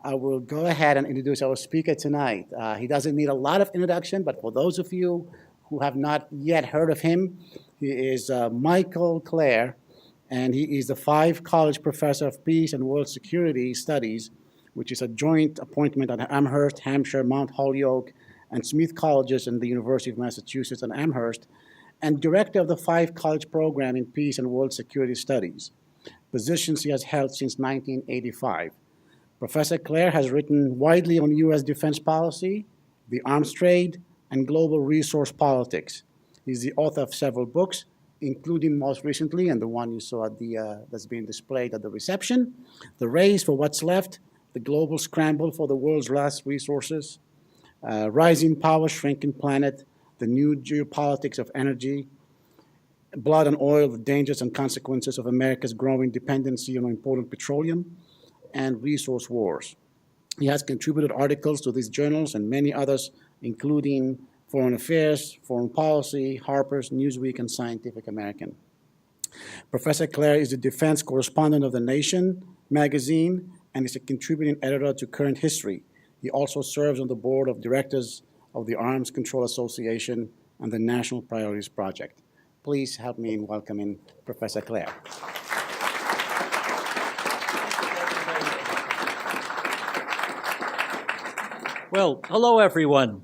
I will go ahead and introduce our speaker tonight. He doesn't need a lot of introduction, but for those of you who have not yet heard of him, he is Michael Klare, and he is the Five College Professor of Peace and World Security Studies, which is a joint appointment at Amherst, Hampshire, Mount Holyoke, and Smith Colleges in the University of Massachusetts and Amherst, and Director of the Five College Program in Peace and World Security Studies, positions he has held since 1985. Professor Klare has written widely on U.S. defense policy, the arms trade, and global resource politics. He's the author of several books, including most recently, and the one you saw at that's being displayed at the reception, The Race for What's Left, The Global Scramble for the World's Last Resources, Rising Power, Shrinking Planet, The New Geopolitics of Energy, Blood and Oil, The Dangers and Consequences of America's Growing Dependency on Imported Petroleum, and Resource Wars. He has contributed articles to these journals and many others, including Foreign Affairs, Foreign Policy, Harper's, Newsweek, and Scientific American. Professor Klare is the defense correspondent of The Nation magazine and is a contributing editor to Current History. He also serves on the board of directors of the Arms Control Association and the National Priorities Project. Please help me in welcoming Professor Klare. Well, hello, everyone.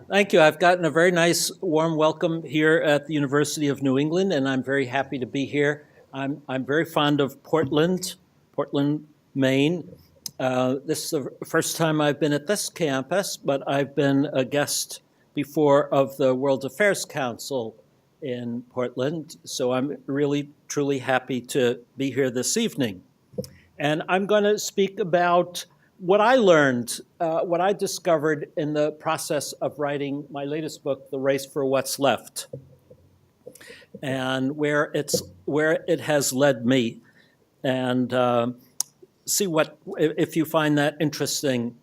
Thank you. I've gotten a very nice, warm welcome here at the University of New England, and I'm very happy to be here. I'm very fond of Portland, Maine. This is the first time I've been at this campus, but I've been a guest before of the World Affairs Council in Portland, so I'm really, truly happy to be here this evening. And I'm going to speak about what I learned, what I discovered in the process of writing my latest book, The Race for What's Left, and where it has led me, and see if you find that interesting.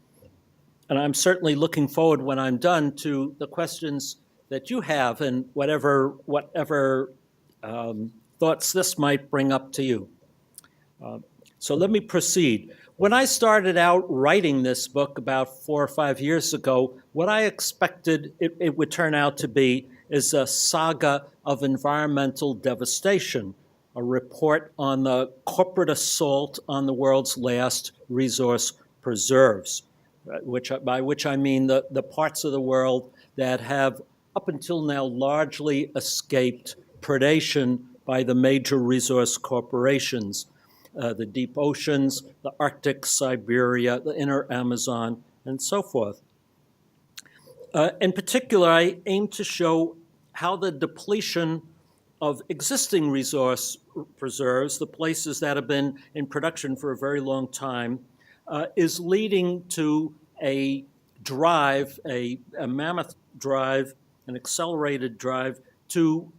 And I'm certainly looking forward, when I'm done, to the questions that you have and whatever thoughts this might bring up to you. So let me proceed. When I started out writing this book about 4 or 5 years ago, what I expected it would turn out to be is a saga of environmental devastation, a report on the corporate assault on the world's last resource preserves, by which I mean the parts of the world that have up until now largely escaped predation by the major resource corporations. The deep oceans, the Arctic, Siberia, the inner Amazon, and so forth. In particular, I aim to show how the depletion of existing resource preserves, the places that have been in production for a very long time, is leading to a drive, a mammoth drive, an accelerated drive to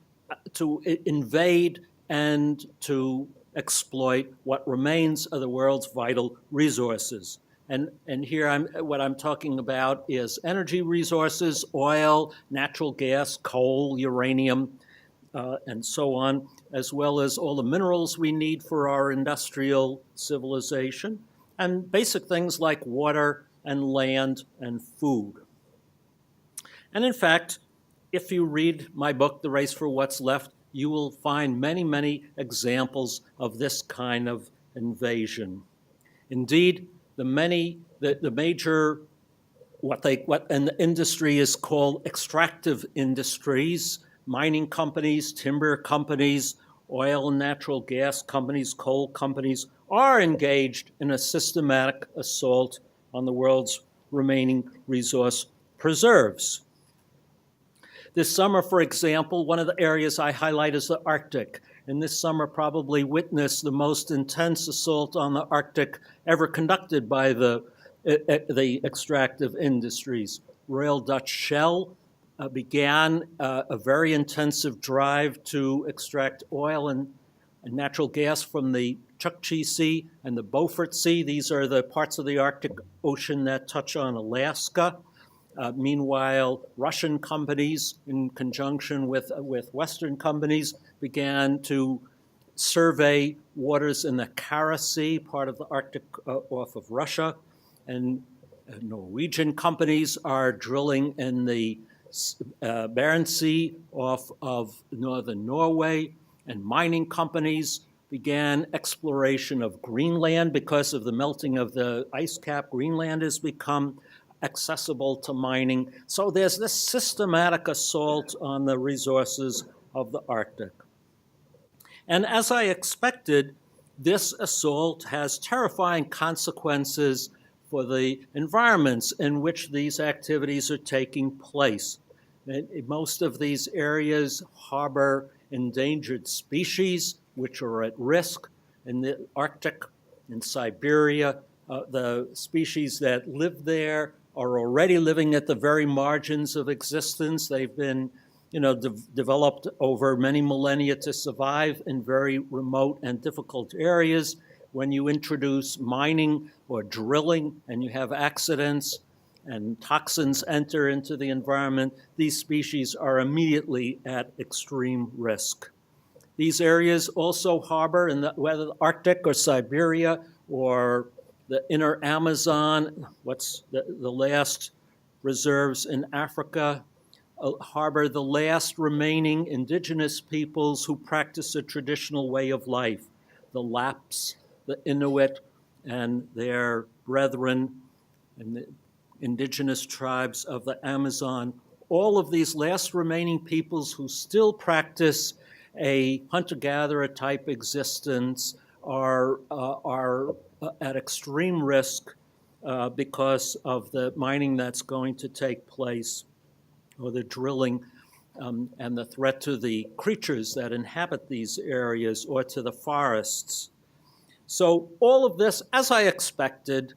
invade and to exploit what remains of the world's vital resources. And here what I'm talking about is energy resources, oil, natural gas, coal, uranium, and so on, as well as all the minerals we need for our industrial civilization, and basic things like water and land and food. And in fact, if you read my book, The Race for What's Left, you will find many, many examples of this kind of invasion. Indeed, the major, what in the industry is called extractive industries, mining companies, timber companies, oil and natural gas companies, coal companies, are engaged in a systematic assault on the world's remaining resource preserves. This summer, for example, one of the areas I highlight is the Arctic. And this summer probably witnessed the most intense assault on the Arctic ever conducted by the extractive industries. Royal Dutch Shell began a very intensive drive to extract oil and natural gas from the Chukchi Sea and the Beaufort Sea. These are the parts of the Arctic Ocean that touch on Alaska. Meanwhile, Russian companies, in conjunction with Western companies, began to survey waters in the Kara Sea, part of the Arctic off of Russia, and Norwegian companies are drilling in the Barents Sea off of northern Norway, and mining companies began exploration of Greenland. Because of the melting of the ice cap, Greenland has become accessible to mining. So there's this systematic assault on the resources of the Arctic. And as I expected, this assault has terrifying consequences for the environments in which these activities are taking place. Most of these areas harbor endangered species which are at risk. In the Arctic, in Siberia, the species that live there are already living at the very margins of existence. They've been developed over many millennia to survive in very remote and difficult areas. When you introduce mining or drilling and you have accidents and toxins enter into the environment, these species are immediately at extreme risk. These areas also harbor, whether the Arctic or Siberia or the inner Amazon, what's the last reserves in Africa, harbor the last remaining indigenous peoples who practice a traditional way of life, the Lapps, the Inuit, and their brethren, and the indigenous tribes of the Amazon. All of these last remaining peoples who still practice a hunter-gatherer type existence are at extreme risk because of the mining that's going to take place, or the drilling, and the threat to the creatures that inhabit these areas or to the forests. So all of this, as I expected,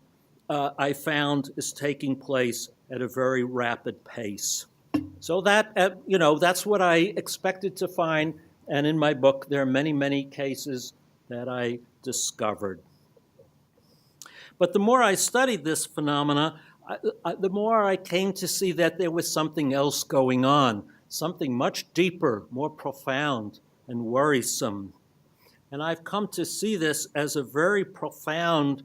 I found is taking place at a very rapid pace. So that's what I expected to find. And in my book, there are many, many cases that I discovered. But the more I studied this phenomena, the more I came to see that there was something else going on, something much deeper, more profound, and worrisome. And I've come to see this as a very profound,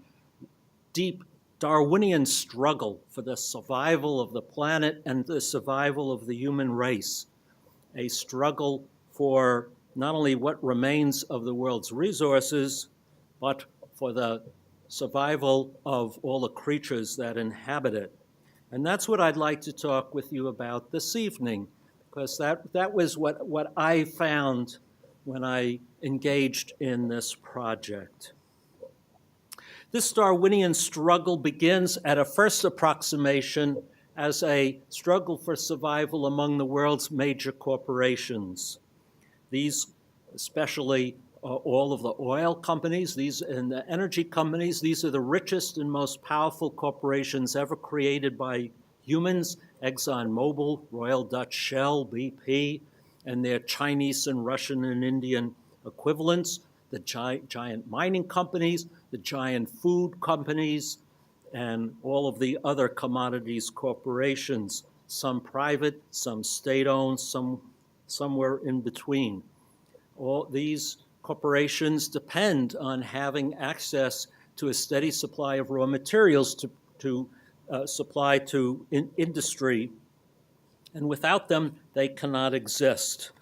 deep Darwinian struggle for the survival of the planet and the survival of the human race, a struggle for not only what remains of the world's resources, but for the survival of all the creatures that inhabit it. And that's what I'd like to talk with you about this evening, because that was what I found when I engaged in this project. This Darwinian struggle begins at a first approximation as a struggle for survival among the world's major corporations. These, especially all of the oil companies, and the energy companies, these are the richest and most powerful corporations ever created by humans: ExxonMobil, Royal Dutch Shell, BP, and their Chinese and Russian and Indian equivalents, the giant mining companies, the giant food companies, and all of the other commodities corporations, some private, some state-owned, somewhere in between. All these corporations depend on having access to a steady supply of raw materials to supply to industry, and without them, they cannot exist.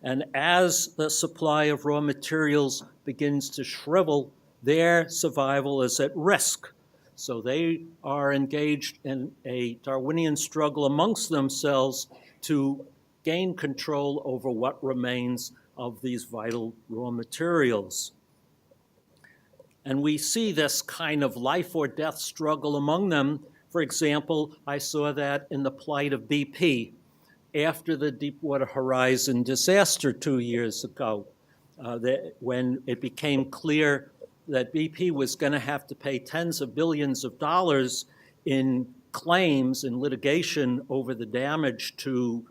And as the supply of raw materials begins to shrivel, their survival is at risk. So they are engaged in a Darwinian struggle amongst themselves to gain control over what remains of these vital raw materials. And we see this kind of life or death struggle among them. For example, I saw that in the plight of BP after the Deepwater Horizon disaster 2 years ago, when it became clear that BP was going to have to pay tens of billions of dollars in claims and litigation over the damage to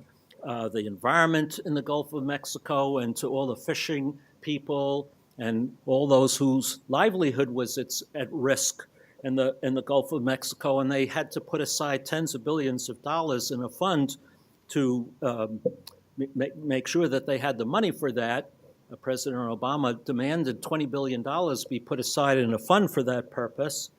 the environment in the Gulf of Mexico and to all the fishing people and all those whose livelihood was at risk in the Gulf of Mexico. And they had to put aside tens of billions of dollars in a fund to make sure that they had the money for that. President Obama demanded $20 billion be put aside in a fund for that purpose.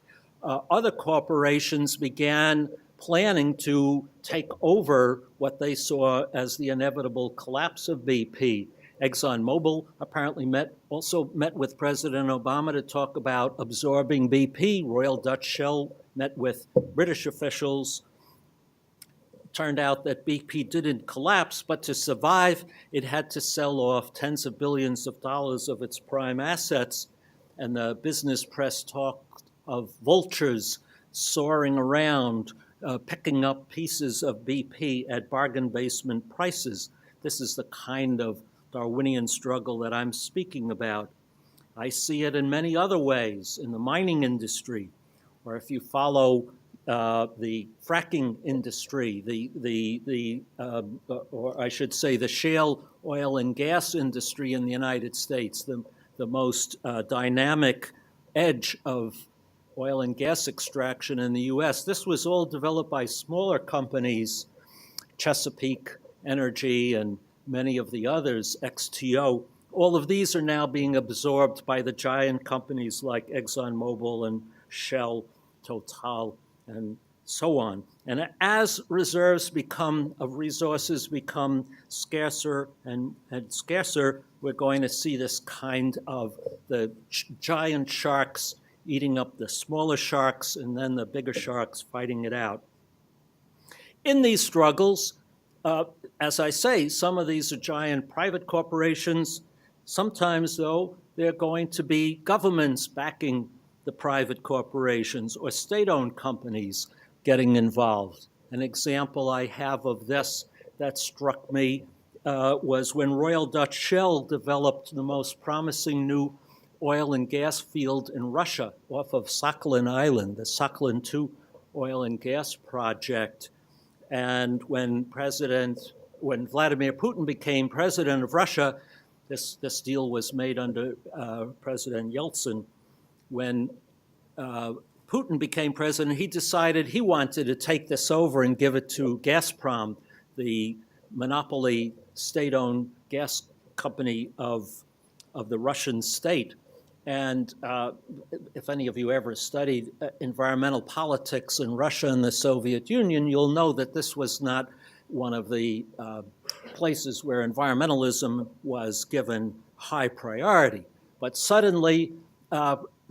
Other corporations began planning to take over what they saw as the inevitable collapse of BP. ExxonMobil apparently also met with President Obama to talk about absorbing BP. Royal Dutch Shell met with British officials. Turned out that BP didn't collapse, but to survive, it had to sell off tens of billions of dollars of its prime assets. And the business press talked of vultures soaring around, picking up pieces of BP at bargain basement prices. This is the kind of Darwinian struggle that I'm speaking about. I see it in many other ways, in the mining industry, or if you follow the fracking industry, or I should say the shale oil and gas industry in the United States, the most dynamic edge of oil and gas extraction in the U.S. This was all developed by smaller companies, Chesapeake Energy and many of the others, XTO. All of these are now being absorbed by the giant companies like ExxonMobil and Shell, Total, and so on. And as reserves of resources become scarcer and scarcer, we're going to see this kind of the giant sharks eating up the smaller sharks and then the bigger sharks fighting it out. In these struggles, as I say, some of these are giant private corporations. Sometimes, though, they're going to be governments backing the private corporations or state-owned companies getting involved. An example I have of this that struck me was when Royal Dutch Shell developed the most promising new oil and gas field in Russia off of Sakhalin Island, the Sakhalin II oil and gas project. And when Vladimir Putin became president of Russia, this deal was made under President Yeltsin. When Putin became president, he decided he wanted to take this over and give it to Gazprom, the monopoly state-owned gas company of the Russian state. And if any of you ever studied environmental politics in Russia and the Soviet Union, you'll know that this was not one of the places where environmentalism was given high priority. But suddenly,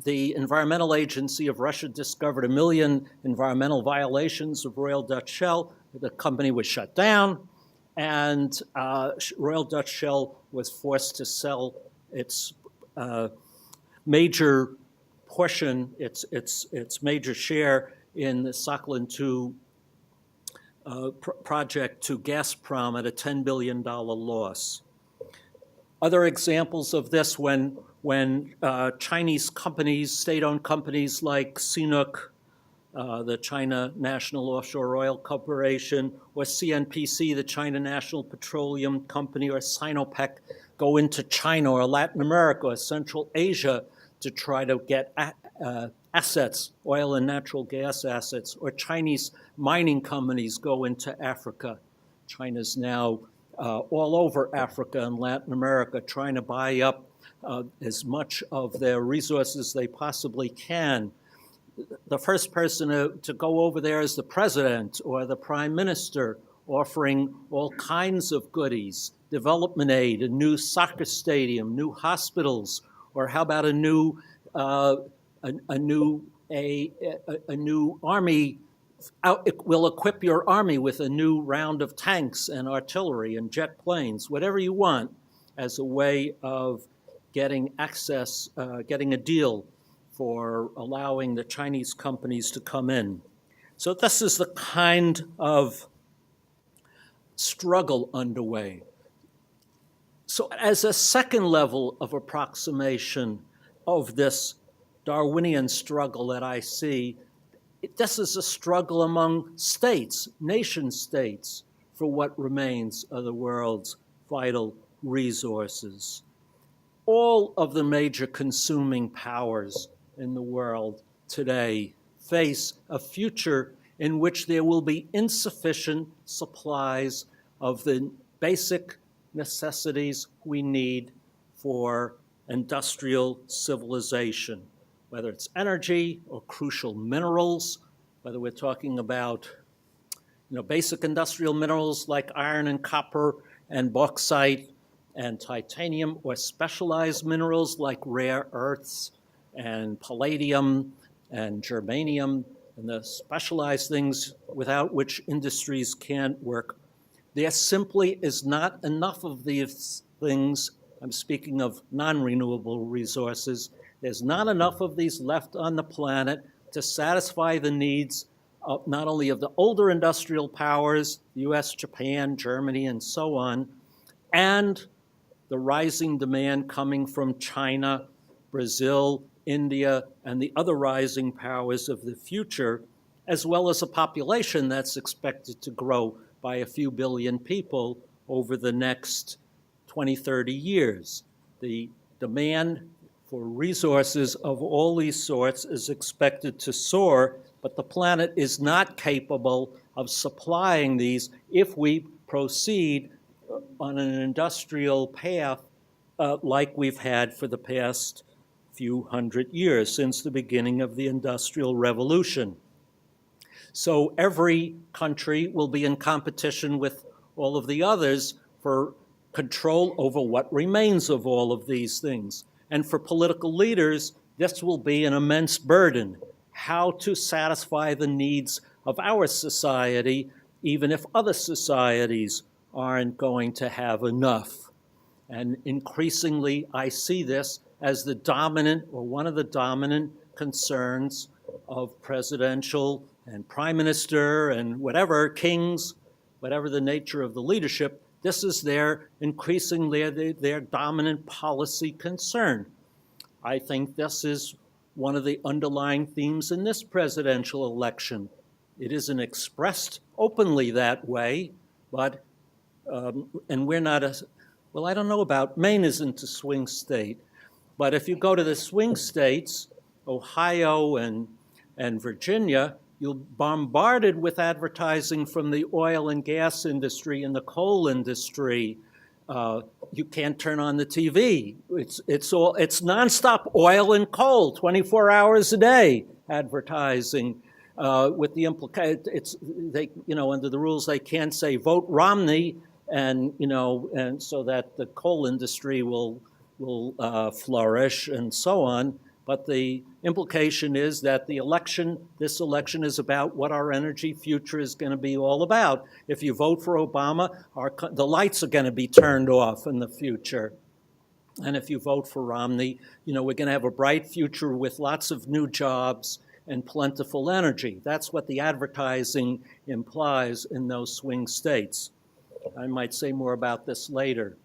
the Environmental Agency of Russia discovered 1 million environmental violations of Royal Dutch Shell. The company was shut down, and Royal Dutch Shell was forced to sell its major portion, its major share in the Sakhalin II project to Gazprom at a $10 billion loss. Other examples of this when Chinese companies, state-owned companies like CNOOC, the China National Offshore Oil Corporation, or CNPC, the China National Petroleum Company, or Sinopec, go into China or Latin America or Central Asia to try to get assets, oil and natural gas assets, or Chinese mining companies go into Africa. China's now all over Africa and Latin America trying to buy up as much of their resources they possibly can. The first person to go over there is the president or the prime minister, offering all kinds of goodies, development aid, a new soccer stadium, new hospitals, or how about a new army? It will equip your army with a new round of tanks and artillery and jet planes, whatever you want, as a way of getting access, getting a deal for allowing the Chinese companies to come in. So this is the kind of struggle underway. So as a second level of approximation of this Darwinian struggle that I see, this is a struggle among states, nation states, for what remains of the world's vital resources. All of the major consuming powers in the world today face a future in which there will be insufficient supplies of the basic necessities we need for industrial civilization, whether it's energy or crucial minerals, whether we're talking about basic industrial minerals like iron and copper and bauxite and titanium, or specialized minerals like rare earths and palladium and germanium, and the specialized things without which industries can't work. There simply is not enough of these things. I'm speaking of non-renewable resources. There's not enough of these left on the planet to satisfy the needs of not only of the older industrial powers, US, Japan, Germany, and so on, and the rising demand coming from China, Brazil, India, and the other rising powers of the future, as well as a population that's expected to grow by a few billion people over the next 20, 30 years. The demand for resources of all these sorts is expected to soar, but the planet is not capable of supplying these if we proceed on an industrial path like we've had for the past few hundred years, since the beginning of the Industrial Revolution. So every country will be in competition with all of the others for control over what remains of all of these things. And for political leaders, this will be an immense burden, how to satisfy the needs of our society, even if other societies aren't going to have enough. And increasingly, I see this as the dominant, or one of the dominant concerns of presidential and prime minister and whatever kings, whatever the nature of the leadership. This is increasingly their dominant policy concern. I think this is one of the underlying themes in this presidential election. It isn't expressed openly that way, but, and we're not well, I don't know about, Maine isn't a swing state, but if you go to the swing states, Ohio and Virginia, you're bombarded with advertising from the oil and gas industry and the coal industry. You can't turn on the TV. It's nonstop oil and coal, 24 hours a day advertising. With the under the rules they can't say vote Romney, and so that the coal industry will flourish and so on. But the implication is that this election is about what our energy future is going to be all about. If you vote for Obama, the lights are going to be turned off in the future. And if you vote for Romney, we're going to have a bright future with lots of new jobs and plentiful energy. That's what the advertising implies in those swing states. I might say more about this later.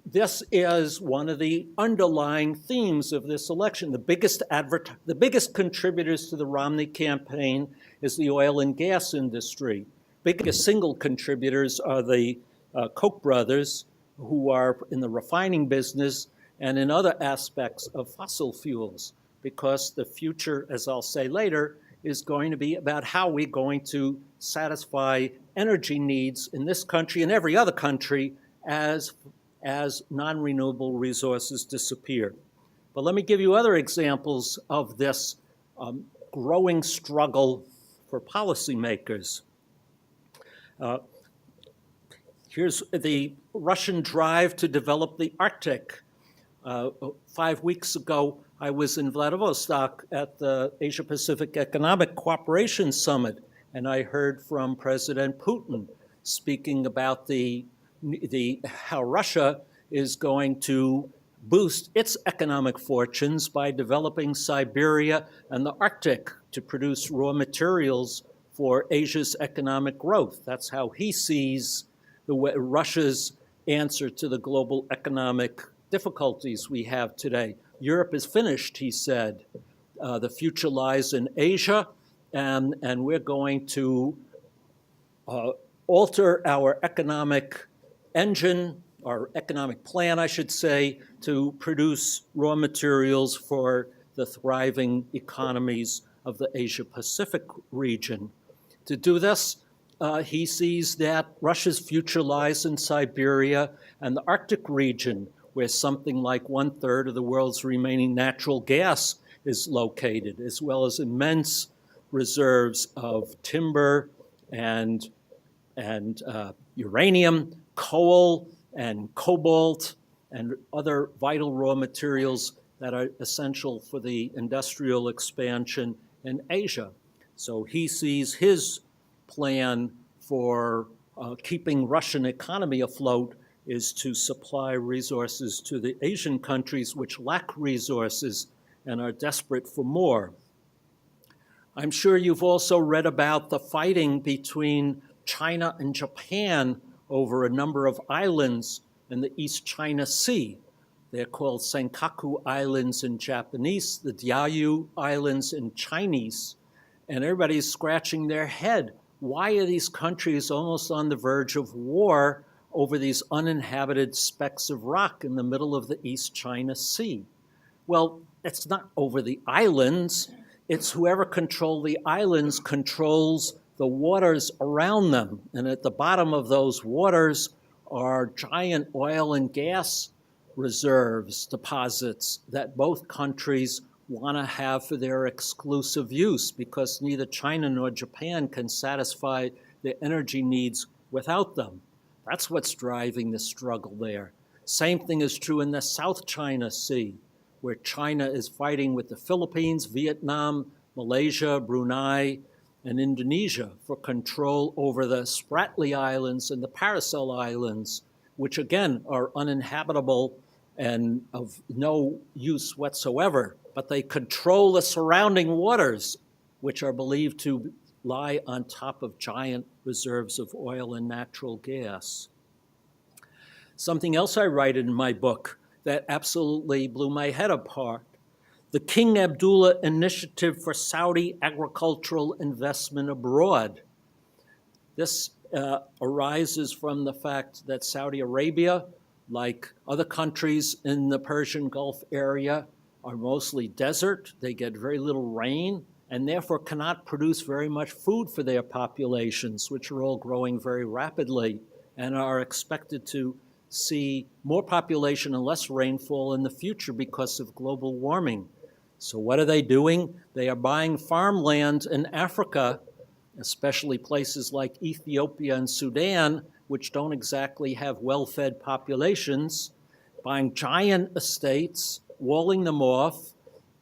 This is one of the underlying themes of this election. The biggest contributors to the Romney campaign is the oil and gas industry. Biggest single contributors are the Koch brothers, who are in the refining business and in other aspects of fossil fuels, because the future, as I'll say later, is going to be about how we're going to satisfy energy needs in this country and every other country as non-renewable resources disappear. But let me give you other examples of this growing struggle for policymakers. Here's the Russian drive to develop the Arctic. 5 weeks ago, I was in Vladivostok at the Asia-Pacific Economic Cooperation Summit, and I heard from President Putin speaking about how Russia is going to boost its economic fortunes by developing Siberia and the Arctic to produce raw materials for Asia's economic growth. That's how he sees Russia's answer to the global economic difficulties we have today. Europe is finished, he said. The future lies in Asia, and we're going to alter our economic engine, our economic plan, I should say, to produce raw materials for the thriving economies of the Asia-Pacific region. To do this, he sees that Russia's future lies in Siberia and the Arctic region, where something like 1/3 of the world's remaining natural gas is located, as well as immense reserves of timber and uranium, coal, and cobalt, and other vital raw materials that are essential for the industrial expansion in Asia. So he sees his plan for keeping Russian economy afloat is to supply resources to the Asian countries which lack resources and are desperate for more. I'm sure you've also read about the fighting between China and Japan over a number of islands in the East China Sea. They're called Senkaku Islands in Japanese, the Diaoyu Islands in Chinese, and everybody's scratching their head. Why are these countries almost on the verge of war over these uninhabited specks of rock in the middle of the East China Sea? Well, it's not over the islands. It's whoever controls the islands controls the waters around them. And at the bottom of those waters are giant oil and gas reserves, deposits that both countries want to have for their exclusive use, because neither China nor Japan can satisfy their energy needs without them. That's what's driving the struggle there. Same thing is true in the South China Sea, where China is fighting with the Philippines, Vietnam, Malaysia, Brunei, and Indonesia for control over the Spratly Islands and the Paracel Islands, which again are uninhabitable and of no use whatsoever, but they control the surrounding waters, which are believed to lie on top of giant reserves of oil and natural gas. Something else I write in my book that absolutely blew my head apart: the King Abdullah Initiative for Saudi Agricultural Investment Abroad. This arises from the fact that Saudi Arabia, like other countries in the Persian Gulf area, are mostly desert. They get very little rain and therefore cannot produce very much food for their populations, which are all growing very rapidly and are expected to see more population and less rainfall in the future because of global warming. So what are they doing? They are buying farmland in Africa, especially places like Ethiopia and Sudan, which don't exactly have well-fed populations, buying giant estates, walling them off,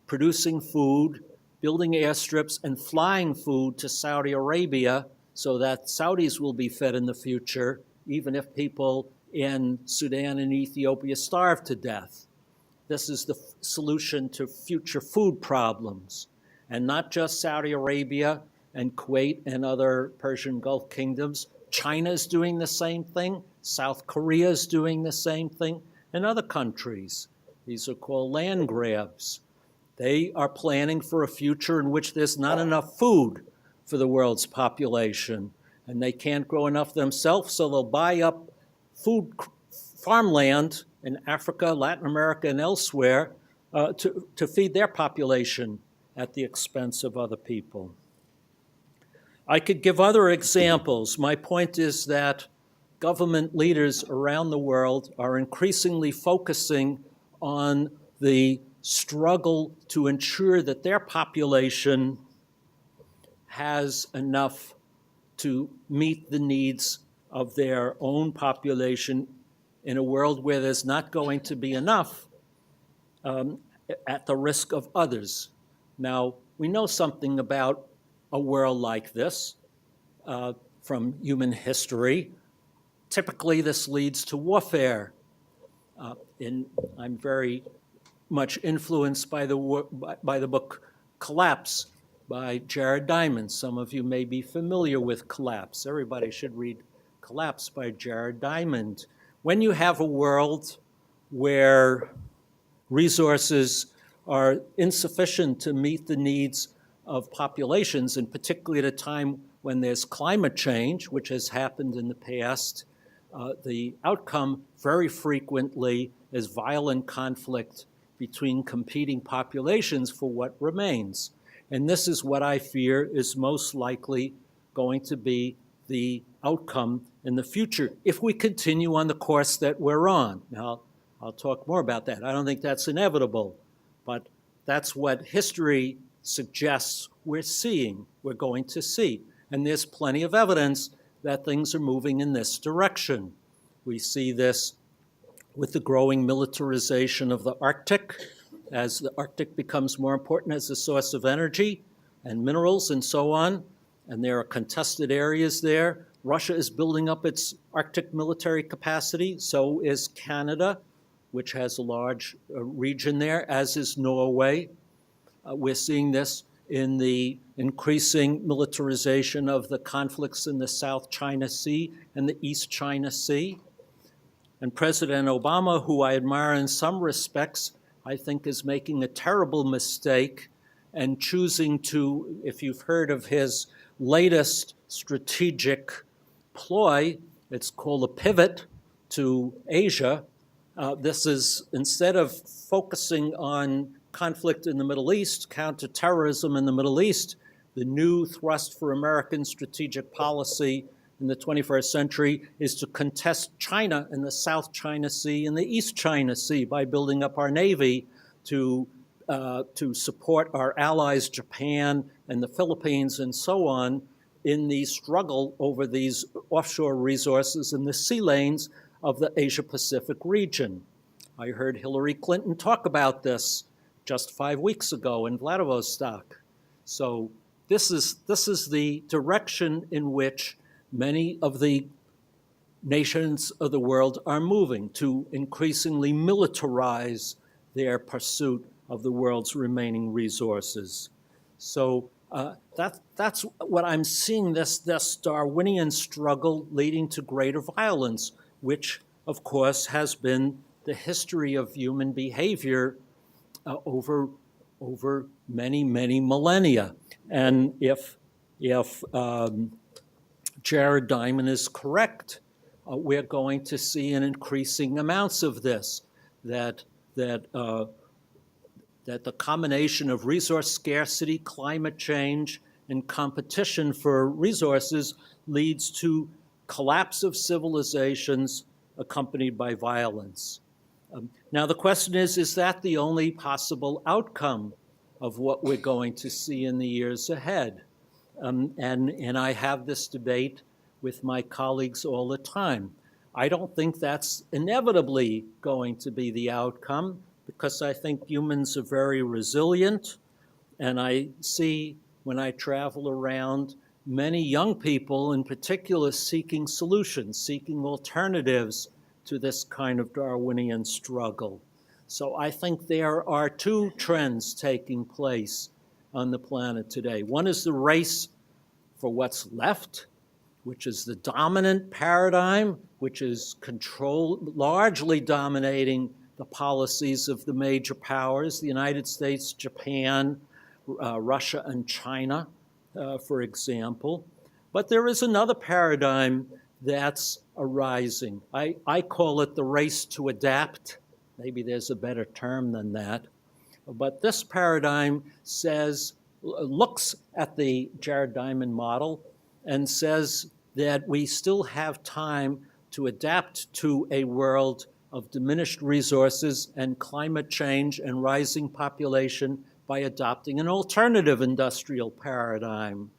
producing food, building airstrips, and flying food to Saudi Arabia so that Saudis will be fed in the future, even if people in Sudan and Ethiopia starve to death. This is the solution to future food problems. And not just Saudi Arabia and Kuwait and other Persian Gulf kingdoms. China is doing the same thing. South Korea is doing the same thing. And other countries. These are called land grabs. They are planning for a future in which there's not enough food for the world's population. And they can't grow enough themselves, so they'll buy up food farmland in Africa, Latin America, and elsewhere to feed their population at the expense of other people. I could give other examples. My point is that government leaders around the world are increasingly focusing on the struggle to ensure that their population has enough to meet the needs of their own population in a world where there's not going to be enough at the risk of others. Now, we know something about a world like this from human history. Typically, this leads to warfare. I'm very much influenced by the book Collapse by Jared Diamond. Some of you may be familiar with Collapse. Everybody should read Collapse by Jared Diamond. When you have a world where resources are insufficient to meet the needs of populations, and particularly at a time when there's climate change, which has happened in the past, the outcome very frequently is violent conflict between competing populations for what remains. And this is what I fear is most likely going to be the outcome in the future if we continue on the course that we're on. Now, I'll talk more about that. I don't think that's inevitable, but that's what history suggests we're going to see. And there's plenty of evidence that things are moving in this direction. We see this with the growing militarization of the Arctic, as the Arctic becomes more important as a source of energy and minerals and so on, and there are contested areas there. Russia is building up its Arctic military capacity, so is Canada, which has a large region there, as is Norway. We're seeing this in the increasing militarization of the conflicts in the South China Sea and the East China Sea. And President Obama, who I admire in some respects, I think is making a terrible mistake and choosing to, if you've heard of his latest strategic ploy, it's called a pivot to Asia. This is, instead of focusing on conflict in the Middle East, counterterrorism in the Middle East, the new thrust for American strategic policy in the 21st century is to contest China in the South China Sea and the East China Sea by building up our Navy to support our allies, Japan and the Philippines and so on, in the struggle over these offshore resources in the sea lanes of the Asia-Pacific region. I heard Hillary Clinton talk about this just 5 weeks ago in Vladivostok. So this is the direction in which many of the nations of the world are moving, to increasingly militarize their pursuit of the world's remaining resources. So that's what I'm seeing, this Darwinian struggle leading to greater violence, which, of course, has been the history of human behavior over many, many millennia. And if Jared Diamond is correct, we're going to see an increasing amounts of this, that the combination of resource scarcity, climate change, and competition for resources leads to collapse of civilizations accompanied by violence. Now the question is that the only possible outcome of what we're going to see in the years ahead? And I have this debate with my colleagues all the time. I don't think that's inevitably going to be the outcome, because I think humans are very resilient, and I see when I travel around many young people in particular seeking solutions, seeking alternatives to this kind of Darwinian struggle. So I think there are two trends taking place on the planet today. One is the race for what's left, which is the dominant paradigm, which is largely dominating the policies of the major powers, the United States, Japan, Russia, and China, for example. But there is another paradigm that's arising. I call it the race to adapt. Maybe there's a better term than that. But this paradigm looks at the Jared Diamond model and says that we still have time to adapt to a world of diminished resources and climate change and rising population by adopting an alternative industrial paradigm.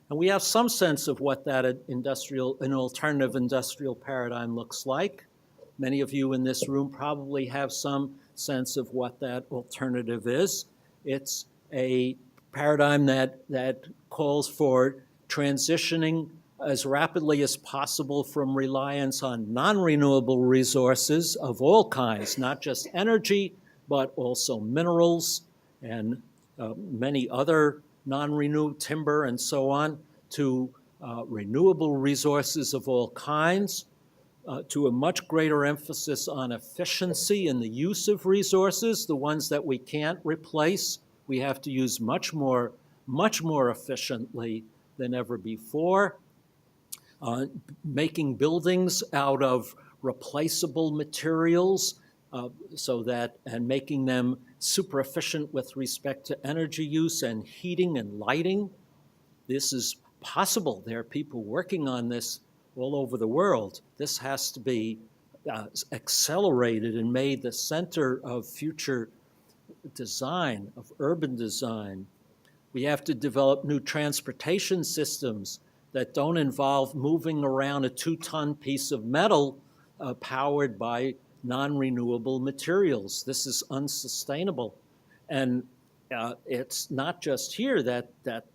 And we have some sense of what that an alternative industrial paradigm looks like. Many of you in this room probably have some sense of what that alternative is. It's a paradigm that calls for transitioning as rapidly as possible from reliance on non-renewable resources of all kinds, not just energy, but also minerals and many other non-renewable timber and so on, to renewable resources of all kinds, to a much greater emphasis on efficiency in the use of resources. The ones that we can't replace, we have to use much more efficiently than ever before. Making buildings out of replaceable materials, and making them super efficient with respect to energy use and heating and lighting. This is possible. There are people working on this all over the world. This has to be accelerated and made the center of future design, of urban design. We have to develop new transportation systems that don't involve moving around a 2-ton piece of metal powered by non-renewable materials. This is unsustainable. And it's not just here that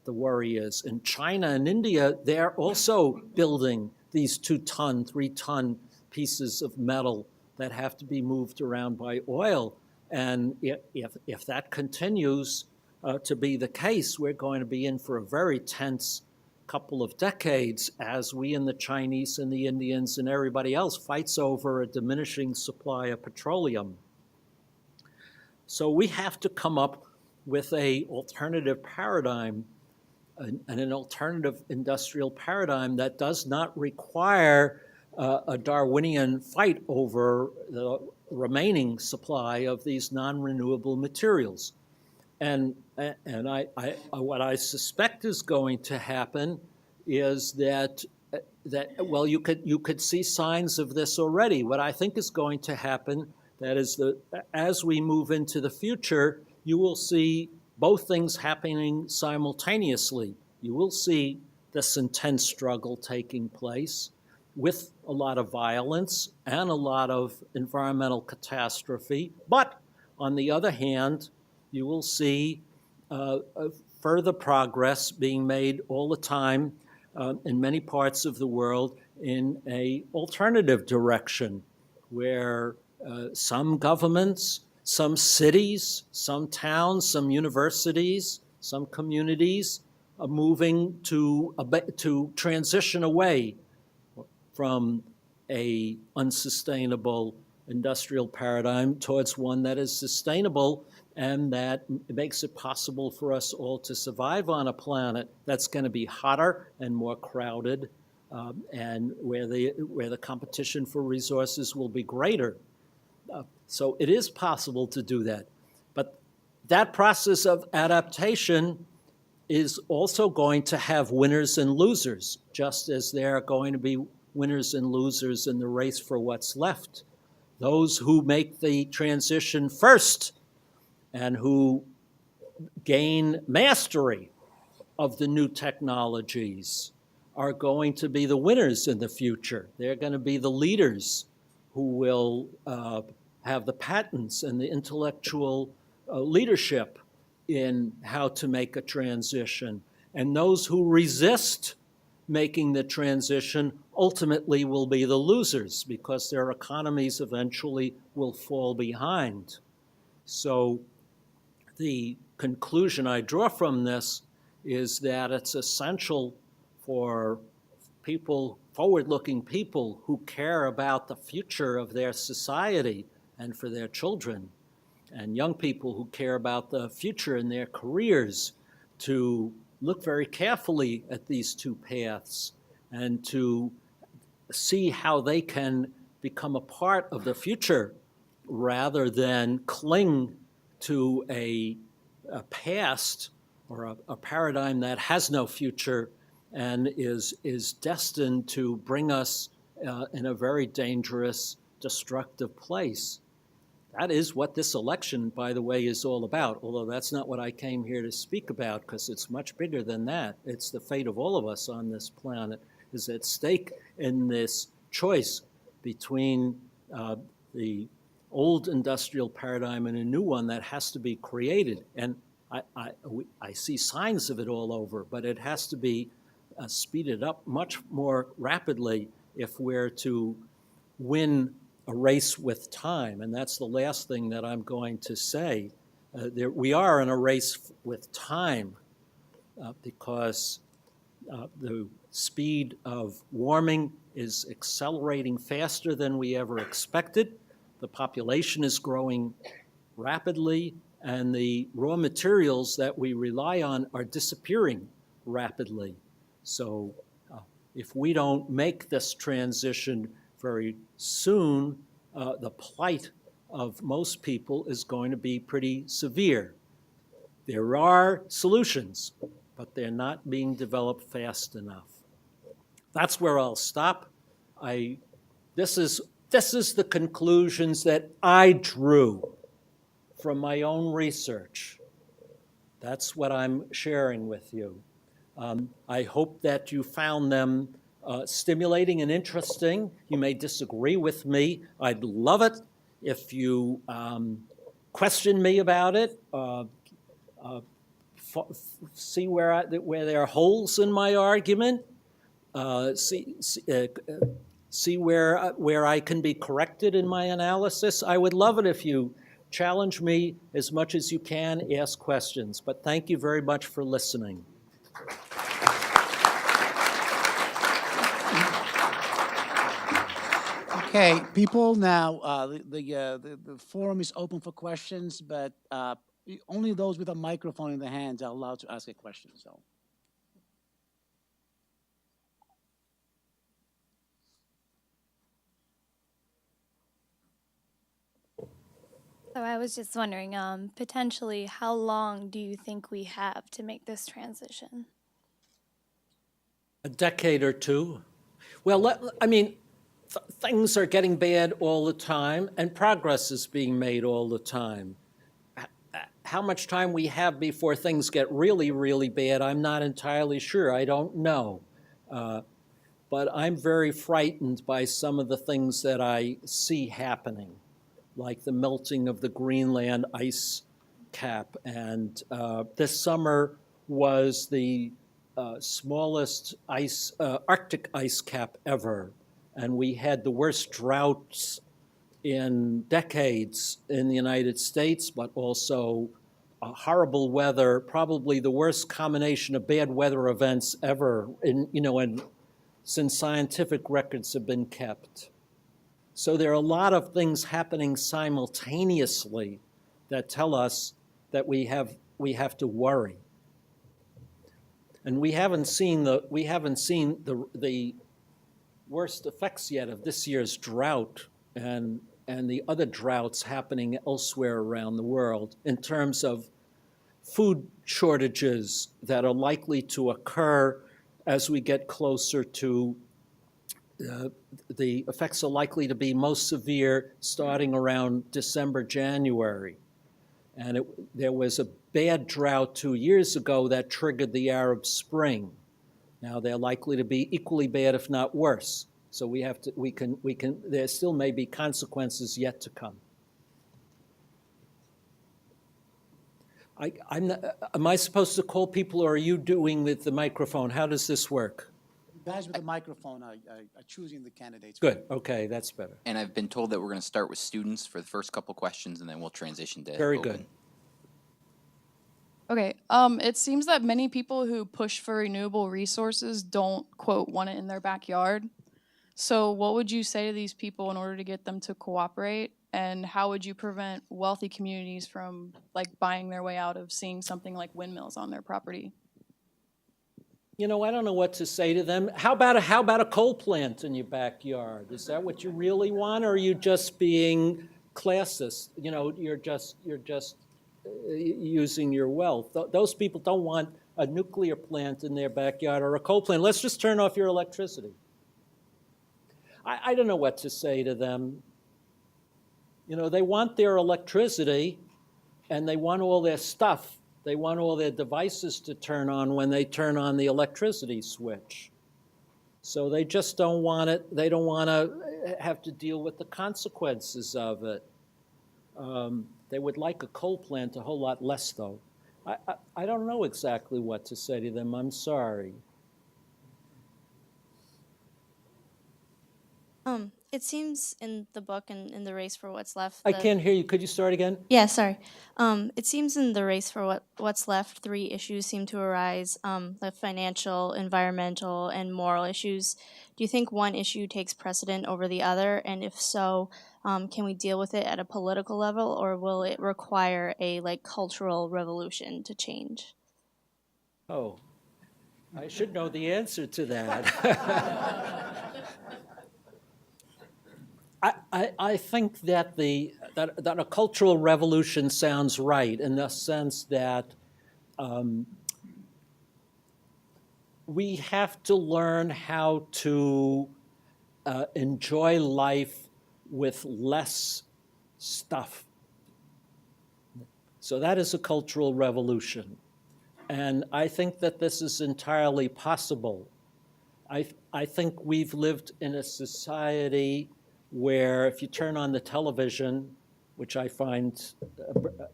the worry is. In China and India, they're also building these 2-ton, 3-ton pieces of metal that have to be moved around by oil. And if that continues to be the case, we're going to be in for a very tense couple of decades as we and the Chinese and the Indians and everybody else fights over a diminishing supply of petroleum. So we have to come up with an alternative paradigm, an alternative industrial paradigm that does not require a Darwinian fight over the remaining supply of these non-renewable materials. And what I suspect is going to happen is that well, you could see signs of this already. What I think is going to happen, that is, as we move into the future, you will see both things happening simultaneously. You will see this intense struggle taking place with a lot of violence and a lot of environmental catastrophe. But on the other hand, you will see further progress being made all the time in many parts of the world in an alternative direction, where some governments, some cities, some towns, some universities, some communities are moving to transition away from a unsustainable industrial paradigm towards one that is sustainable and that makes it possible for us all to survive on a planet that's going to be hotter and more crowded, and where the competition for resources will be greater. So it is possible to do that. But that process of adaptation is also going to have winners and losers, just as there are going to be winners and losers in the race for what's left. Those who make the transition first and who gain mastery of the new technologies are going to be the winners in the future. They're going to be the leaders who will have the patents and the intellectual leadership in how to make a transition. And those who resist making the transition ultimately will be the losers, because their economies eventually will fall behind. So the conclusion I draw from this is that it's essential for people, forward-looking people who care about the future of their society and for their children, and young people who care about the future in their careers, to look very carefully at these two paths and to see how they can become a part of the future rather than cling to a past or a paradigm that has no future and is destined to bring us in a very dangerous, destructive place. That is what this election, by the way, is all about, although that's not what I came here to speak about, because it's much bigger than that. It's the fate of all of us on this planet is at stake in this choice between the old industrial paradigm and a new one that has to be created. And I see signs of it all over, but it has to be speeded up much more rapidly if we're to win a race with time. And that's the last thing that I'm going to say. We are in a race with time because the speed of warming is accelerating faster than we ever expected. The population is growing rapidly, and the raw materials that we rely on are disappearing rapidly. So if we don't make this transition very soon, the plight of most people is going to be pretty severe. There are solutions, but they're not being developed fast enough. That's where I'll stop. This is this is the conclusions that I drew from my own research. That's what I'm sharing with you. I hope that you found them stimulating and interesting. You may disagree with me. I'd love it if you question me about it, see where there are holes in my argument, see where I can be corrected in my analysis. I would love it if you challenge me as much as you can, ask questions. But thank you very much for listening. Okay, people now, the forum is open for questions, but only those with a microphone in their hands are allowed to ask a question, so. So I was just wondering, potentially, how long do you think we have to make this transition? A decade or two. Well, I mean, things are getting bad all the time, and progress is being made all the time. How much time we have before things get really, really bad, I'm not entirely sure. I don't know. But I'm very frightened by some of the things that I see happening, like the melting of the Greenland ice cap. And this summer was the smallest Arctic ice cap ever. And we had the worst droughts in decades in the United States, but also horrible weather, probably the worst combination of bad weather events ever since scientific records have been kept. So there are a lot of things happening simultaneously that tell us that we have to worry. And we haven't seen the worst effects yet of this year's drought and the other droughts happening elsewhere around the world in terms of food shortages that are likely to occur as we get closer to the effects are likely to be most severe starting around December, January. And there was a bad drought 2 years ago that triggered the Arab Spring. Now they're likely to be equally bad, if not worse. So there still may be consequences yet to come. Am I supposed to call people, or are you doing with the microphone? How does this work? Guys with the microphone are choosing the candidates. Good, okay, that's better. And I've been told that we're going to start with students for the first couple questions, and then we'll transition to Very open. good. Okay, it seems that many people who push for renewable resources don't, quote, want it in their backyard. So what would you say to these people in order to get them to cooperate? And how would you prevent wealthy communities from, like, buying their way out of seeing something like windmills on their property? I don't know what to say to them. How about a coal plant in your backyard? Is that what you really want, or are you just being classist? You're just using your wealth. Those people don't want a nuclear plant in their backyard or a coal plant. Let's just turn off your electricity. I don't know what to say to them. They want their electricity, and they want all their stuff. They want all their devices to turn on when they turn on the electricity switch. So they just don't want it. They don't want to have to deal with the consequences of it. They would like a coal plant a whole lot less, though. I don't know exactly what to say to them. I'm sorry. It seems in the book and in the race for what's left. I can't hear you. Could you start again? Yeah, sorry. It seems in the race for what's left, three issues seem to arise: the financial, environmental, and moral issues. Do you think one issue takes precedent over the other? And if so, can we deal with it at a political level, or will it require a cultural revolution to change? Oh, I should know the answer to that. I think that that a cultural revolution sounds right in the sense that we have to learn how to enjoy life with less stuff. So that is a cultural revolution. And I think that this is entirely possible. I think we've lived in a society where if you turn on the television, which I find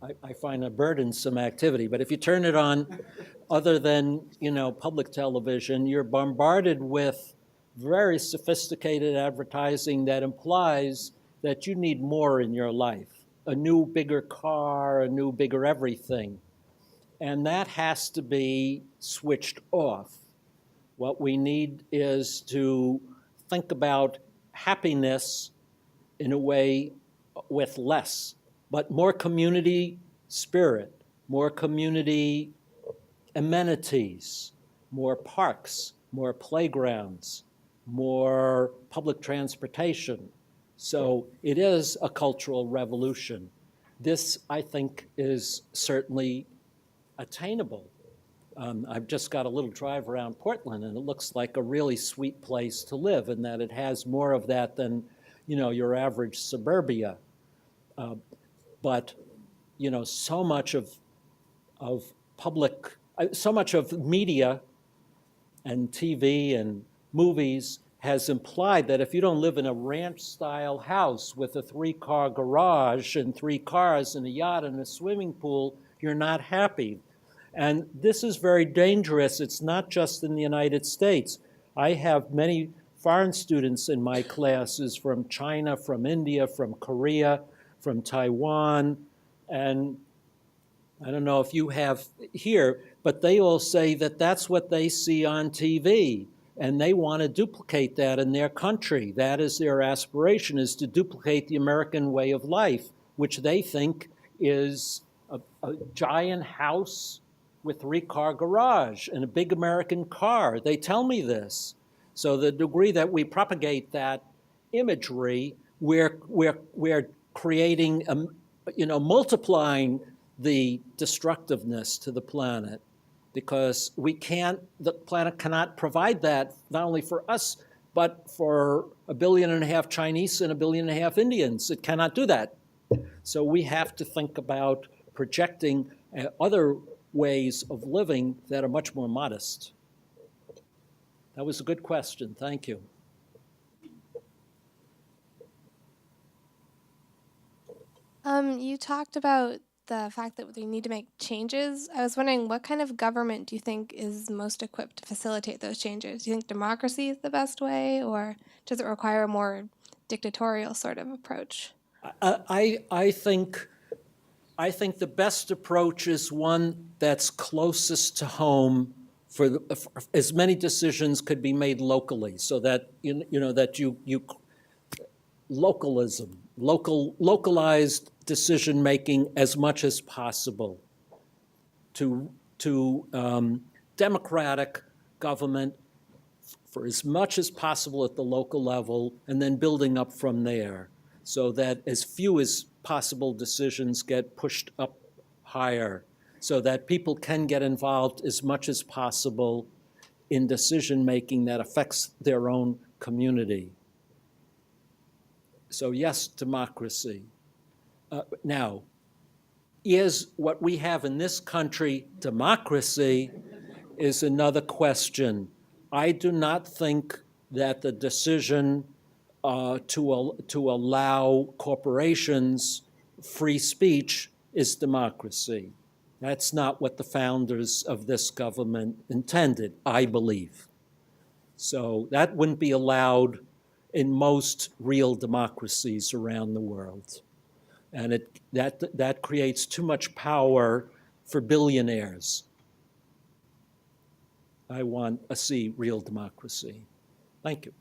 a burdensome activity, but if you turn it on other than, public television, you're bombarded with very sophisticated advertising that implies that you need more in your life, a new, bigger car, a new, bigger everything. And that has to be switched off. What we need is to think about happiness in a way with less, but more community spirit, more community amenities, more parks, more playgrounds, more public transportation. So it is a cultural revolution. This, I think, is certainly attainable. I've just got a little drive around Portland, and it looks like a really sweet place to live, in that it has more of that than, your average suburbia. But, so much of public, so much of media and TV and movies has implied that if you don't live in a ranch-style house with a 3-car garage and 3 cars and a yacht and a swimming pool, you're not happy. And this is very dangerous. It's not just in the United States. I have many foreign students in my classes from China, from India, from Korea, from Taiwan, and I don't know if you have here, but they all say that that's what they see on TV, and they want to duplicate that in their country. That is their aspiration, is to duplicate the American way of life, which they think is a giant house with 3-car garage and a big American car. They tell me this. So the degree that we propagate that imagery, we're creating, multiplying the destructiveness to the planet, because the planet cannot provide that, not only for us, but for 1.5 billion Chinese and 1.5 billion Indians. It cannot do that. So we have to think about projecting other ways of living that are much more modest. That was a good question. Thank you. You talked about the fact that we need to make changes. I was wondering, what kind of government do you think is most equipped to facilitate those changes? Do you think democracy is the best way, or does it require a more dictatorial sort of approach? I think the best approach is one that's closest to home. For as many decisions could be made locally, so that localized decision making as much as possible, to democratic government for as much as possible at the local level, and then building up from there, so that as few as possible decisions get pushed up higher, so that people can get involved as much as possible in decision-making that affects their own community. So yes, democracy. Now, is what we have in this country democracy is another question. I do not think that the decision to allow corporations free speech is democracy. That's not what the founders of this government intended, I believe. So that wouldn't be allowed in most real democracies around the world. And that creates too much power for billionaires. I want to see real democracy. Thank you.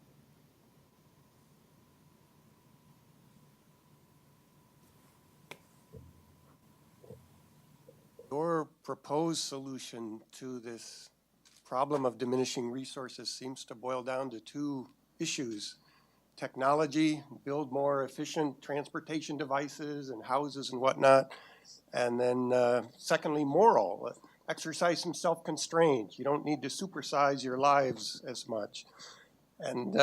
Your proposed solution to this problem of diminishing resources seems to boil down to 2 issues: technology, build more efficient transportation devices and houses and whatnot, and then secondly, moral, exercise some self-constraint. You don't need to supersize your lives as much. And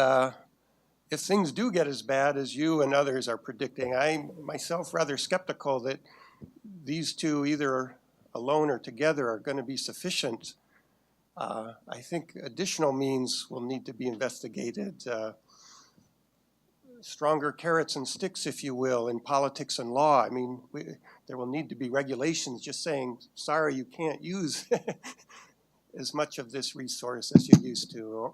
if things do get as bad as you and others are predicting, I'm myself rather skeptical that these two, either alone or together, are going to be sufficient. I think additional means will need to be investigated. Stronger carrots and sticks, if you will, in politics and law. I mean, there will need to be regulations just saying, sorry, you can't use as much of this resource as you used to,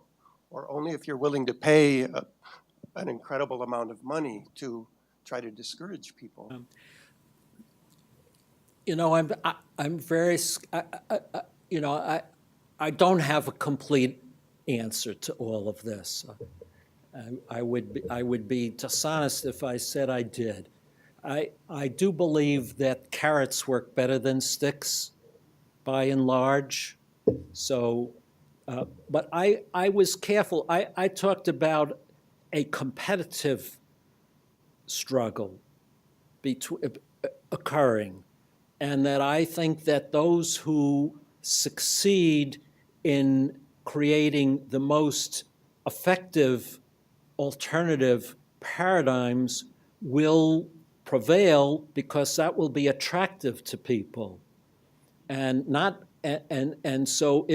or only if you're willing to pay an incredible amount of money to try to discourage people. You know, I'm very, you know, I don't have a complete answer to all of this. I would be dishonest if I said I did. I do believe that carrots work better than sticks, by and large. So, but I was careful. I talked about a competitive struggle occurring, and that I think that those who succeed in creating the most effective alternative paradigms will prevail because that will be attractive to people, and not and so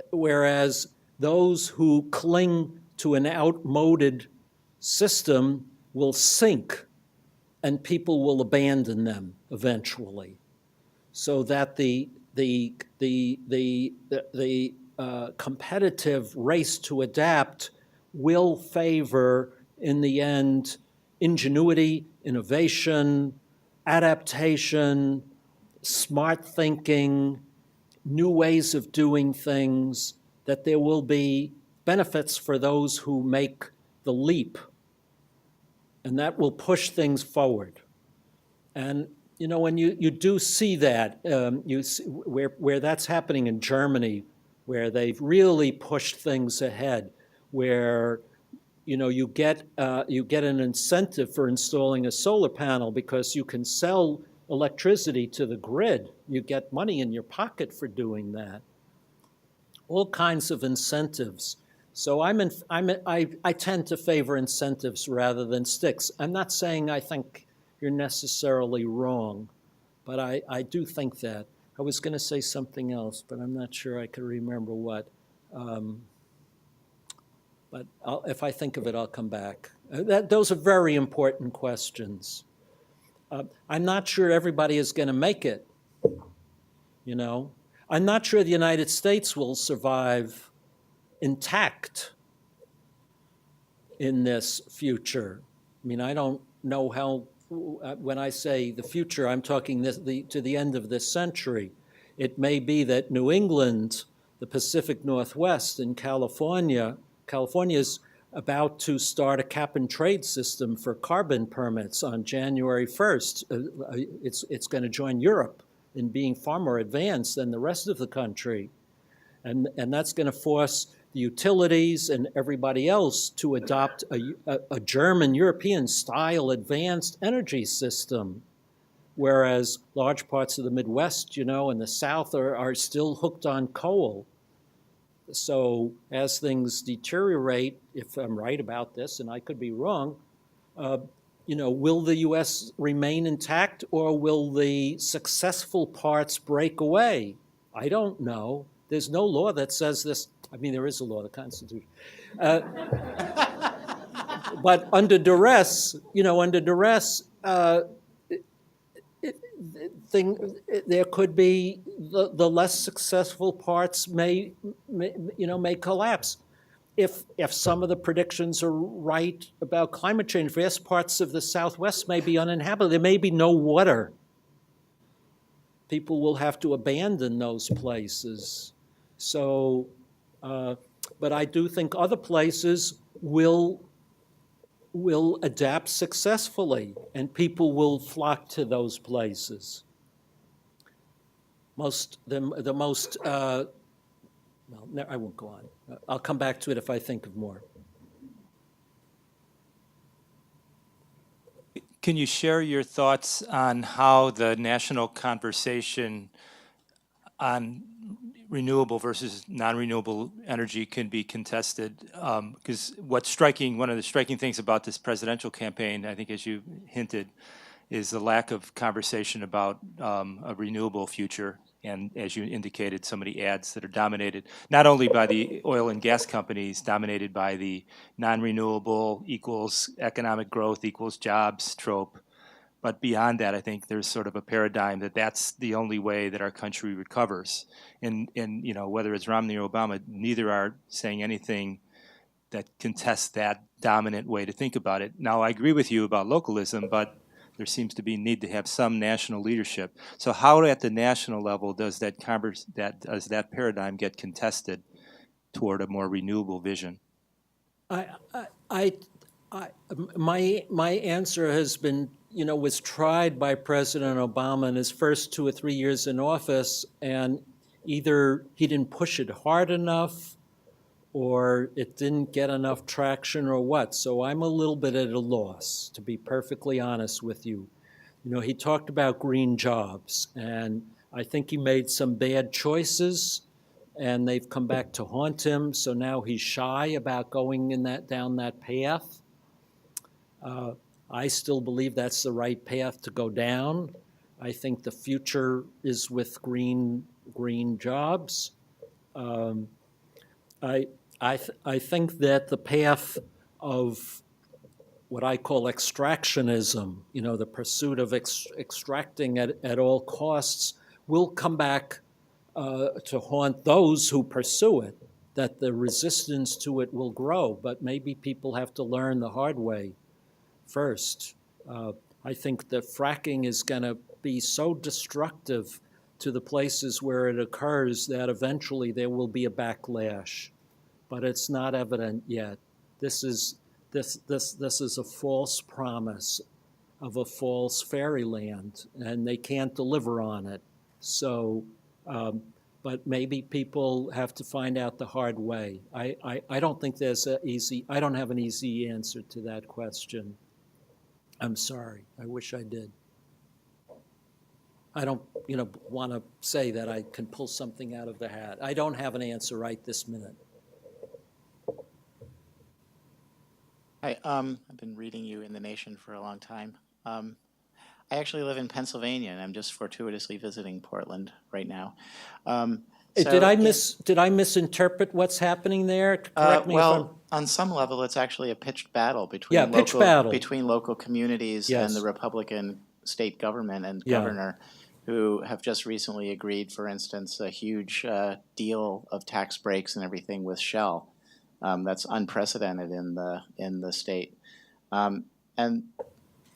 whereas those who cling to an outmoded system will sink, and people will abandon them eventually, so that the competitive race to adapt will favor, in the end, ingenuity, innovation, adaptation, smart thinking, new ways of doing things, that there will be benefits for those who make the leap, and that will push things forward. And you know, when you do see that, you see where that's happening in Germany, where they've really pushed things ahead, where you know you get an incentive for installing a solar panel because you can sell electricity to the grid. You get money in your pocket for doing that. All kinds of incentives. So I tend to favor incentives rather than sticks. I'm not saying I think you're necessarily wrong, but I do think that. I was going to say something else, but I'm not sure I could remember what. But if I think of it, I'll come back. Those are very important questions. I'm not sure everybody is going to make it, you know. I'm not sure the United States will survive intact in this future. I mean, I don't know how, when I say the future, I'm talking to the end of this century. It may be that New England, the Pacific Northwest, and California's about to start a cap and trade system for carbon permits on January 1st. It's going to join Europe in being far more advanced than the rest of the country. And that's going to force the utilities and everybody else to adopt a German, European-style advanced energy system, whereas large parts of the Midwest, you know, and the South are still hooked on coal. So as things deteriorate, if I'm right about this, and I could be wrong, you know, will the U.S. remain intact, or will the successful parts break away? I don't know. There's no law that says this. I mean, there is a law, the Constitution. But under duress, you know, there could be the less successful parts may collapse. If some of the predictions are right about climate change, vast parts of the Southwest may be uninhabitable. There may be no water. People will have to abandon those places. So, but I do think other places will adapt successfully, and people will flock to those places. Well, I won't go on. I'll come back to it if I think of more. Can you share your thoughts on how the national conversation on renewable versus non-renewable energy can be contested. Because one of the striking things about this presidential campaign, I think as you hinted, is the lack of conversation about a renewable future. And as you indicated, so many ads that are dominated not only by the oil and gas companies, dominated by the non-renewable equals economic growth equals jobs trope. But beyond that, I think there's sort of a paradigm that that's the only way that our country recovers. And whether it's Romney or Obama, neither are saying anything that contests that dominant way to think about it. Now, I agree with you about localism, but there seems to be need to have some national leadership. So how at the national level does that paradigm get contested toward a more renewable vision? My answer has been, was tried by President Obama in his first 2 or 3 years in office, and either he didn't push it hard enough or it didn't get enough traction or what. So I'm a little bit at a loss, to be perfectly honest with you. He talked about green jobs, and I think he made some bad choices, and they've come back to haunt him. So now he's shy about going down that path. I still believe that's the right path to go down. I think the future is with green jobs. I think that the path of what I call extractionism, the pursuit of extracting at all costs, will come back to haunt those who pursue it, that the resistance to it will grow. But maybe people have to learn the hard way first. I think that fracking is going to be so destructive to the places where it occurs that eventually there will be a backlash. But it's not evident yet. This is a false promise of a false fairyland, and they can't deliver on it. So, but maybe people have to find out the hard way. I don't think I don't have an easy answer to that question. I'm sorry. I wish I did. I don't, want to say that I can pull something out of the hat. I don't have an answer right this minute. Hi, I've been reading you in The Nation for a long time. I actually live in Pennsylvania, and I'm just fortuitously visiting Portland right now. Did I misinterpret what's happening there? Correct me if I'm... on some level, it's actually a pitched battle between between local communities and the Republican state government and governor, who have just recently agreed, for instance, a huge deal of tax breaks and everything with Shell. That's unprecedented in the state, and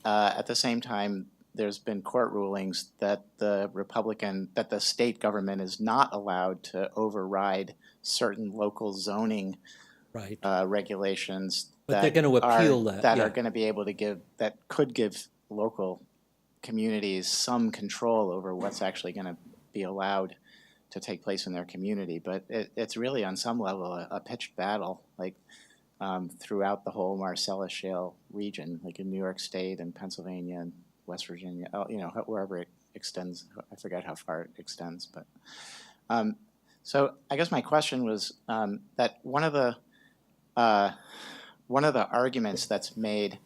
at the same time, there's been court rulings that the state government is not allowed to override certain local zoning regulations. But they're going to appeal that are going to be able to could give local communities some control over what's actually going to be allowed to take place in their community. But it's really on some level a pitched battle, like throughout the whole Marcellus Shale region, like in New York State and Pennsylvania and West Virginia, wherever it extends. I forget how far it extends, but so I guess my question was that one of the arguments that's made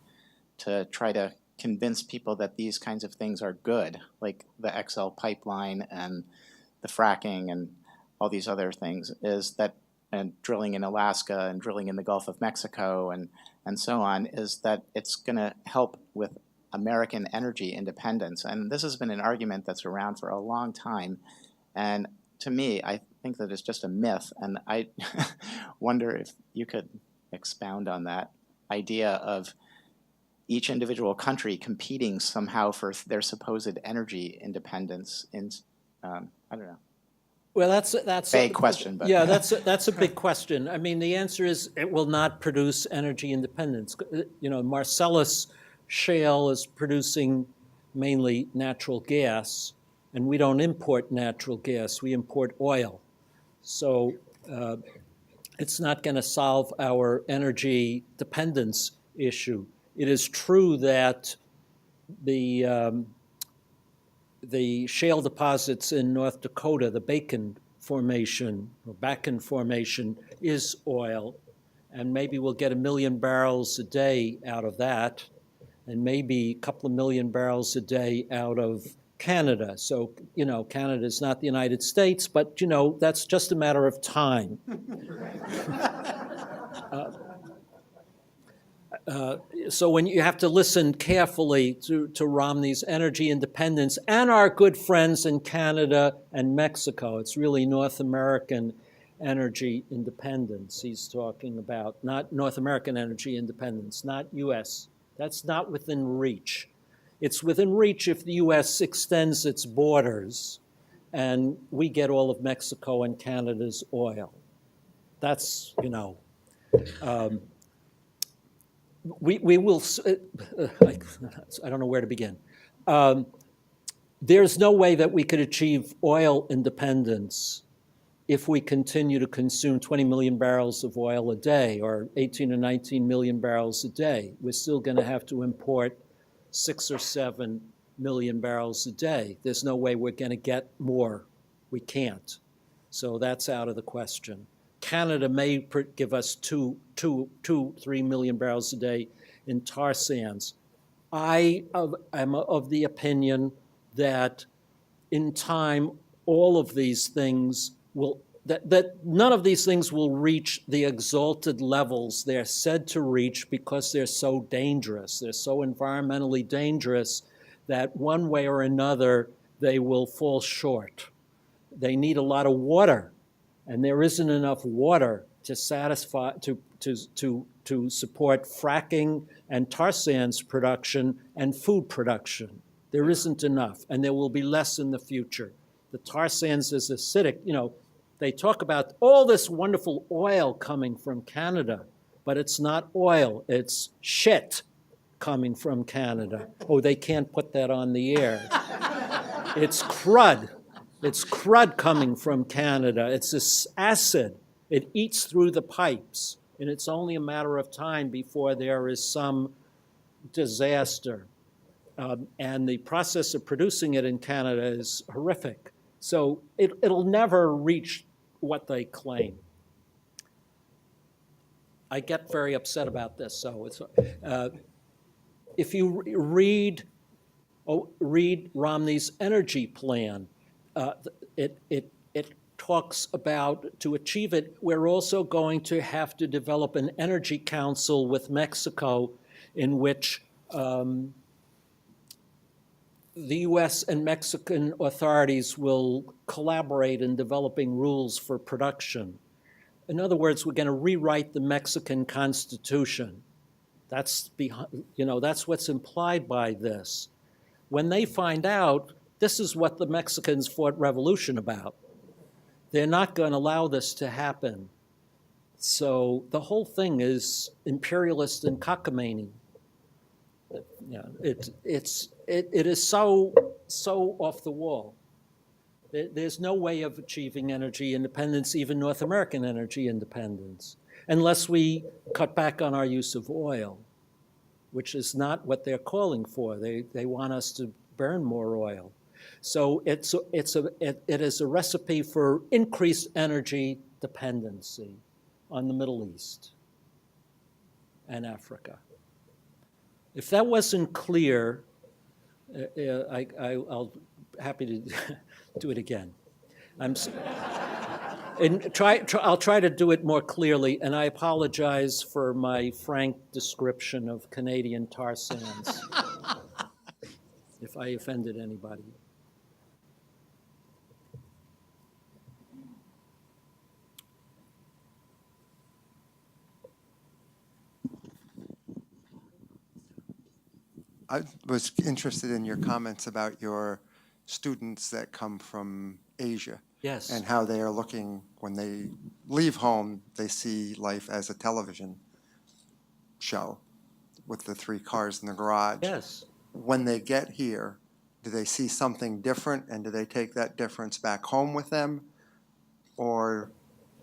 to try to convince people that these kinds of things are good, like the XL pipeline and the fracking and all these other things, is that, and drilling in Alaska and drilling in the Gulf of Mexico and so on, is that it's going to help with American energy independence. And this has been an argument that's around for a long time. And to me, I think that it's just a myth. And I wonder if you could expound on that idea of each individual country competing somehow for their supposed energy independence in, I don't know. Well, that's vague question, but yeah, that's a big question. I mean, the answer is it will not produce energy independence. Marcellus Shale is producing mainly natural gas, and we don't import natural gas; we import oil. So it's not going to solve our energy dependence issue. It is true that the shale deposits in North Dakota, the Bacon formation, or back in formation, is oil. And maybe we'll get 1 million barrels a day out of that, and maybe a couple of million barrels a day out of Canada. So, Canada is not the United States, but, that's just a matter of time. So when you have to listen carefully to Romney's energy independence and our good friends in Canada and Mexico, it's really North American energy independence he's talking about, not North American energy independence, not U.S. That's not within reach. It's within reach if the U.S. extends its borders and we get all of Mexico and Canada's oil. That's, we will, I don't know where to begin. There's no way that we could achieve oil independence if we continue to consume 20 million barrels of oil a day or 18 or 19 million barrels a day. We're still going to have to import 6 or 7 million barrels a day. There's no way we're going to get more. We can't. So that's out of the question. Canada may give us 3 million barrels a day in tar sands. I am of the opinion that in time, all of these things that none of these things will reach the exalted levels they're said to reach because they're so dangerous. They're so environmentally dangerous that one way or another, they will fall short. They need a lot of water, and there isn't enough water to satisfy, to support fracking and tar sands production and food production. There isn't enough, and there will be less in the future. The tar sands is acidic. They talk about all this wonderful oil coming from Canada, but it's not oil, it's shit coming from Canada. Oh, they can't put that on the air. It's crud. It's crud coming from Canada. It's this acid. It eats through the pipes, and it's only a matter of time before there is some disaster. And the process of producing it in Canada is horrific. So it'll never reach what they claim. I get very upset about this. So it's, if you read Romney's energy plan, it talks about, to achieve it, we're also going to have to develop an energy council with Mexico in which the U.S. and Mexican authorities will collaborate in developing rules for production. In other words, we're going to rewrite the Mexican Constitution. That's what's implied by this. When they find out, this is what the Mexicans fought revolution about. They're not going to allow this to happen. So the whole thing is imperialist and cockamamie. It is so off the wall. There's no way of achieving energy independence, even North American energy independence, unless we cut back on our use of oil, which is not what they're calling for. They want us to burn more oil. So it is a recipe for increased energy dependency on the Middle East and Africa. If that wasn't clear, I'll happy to do it again. I'll try to do it more clearly, and I apologize for my frank description of Canadian tar sands, if I offended anybody. I was interested in your comments about your students that come from Asia. Yes. And how they are looking, when they leave home, they see life as a television show with the 3 cars in the garage. Yes. When they get here, do they see something different, and do they take that difference back home with them? Or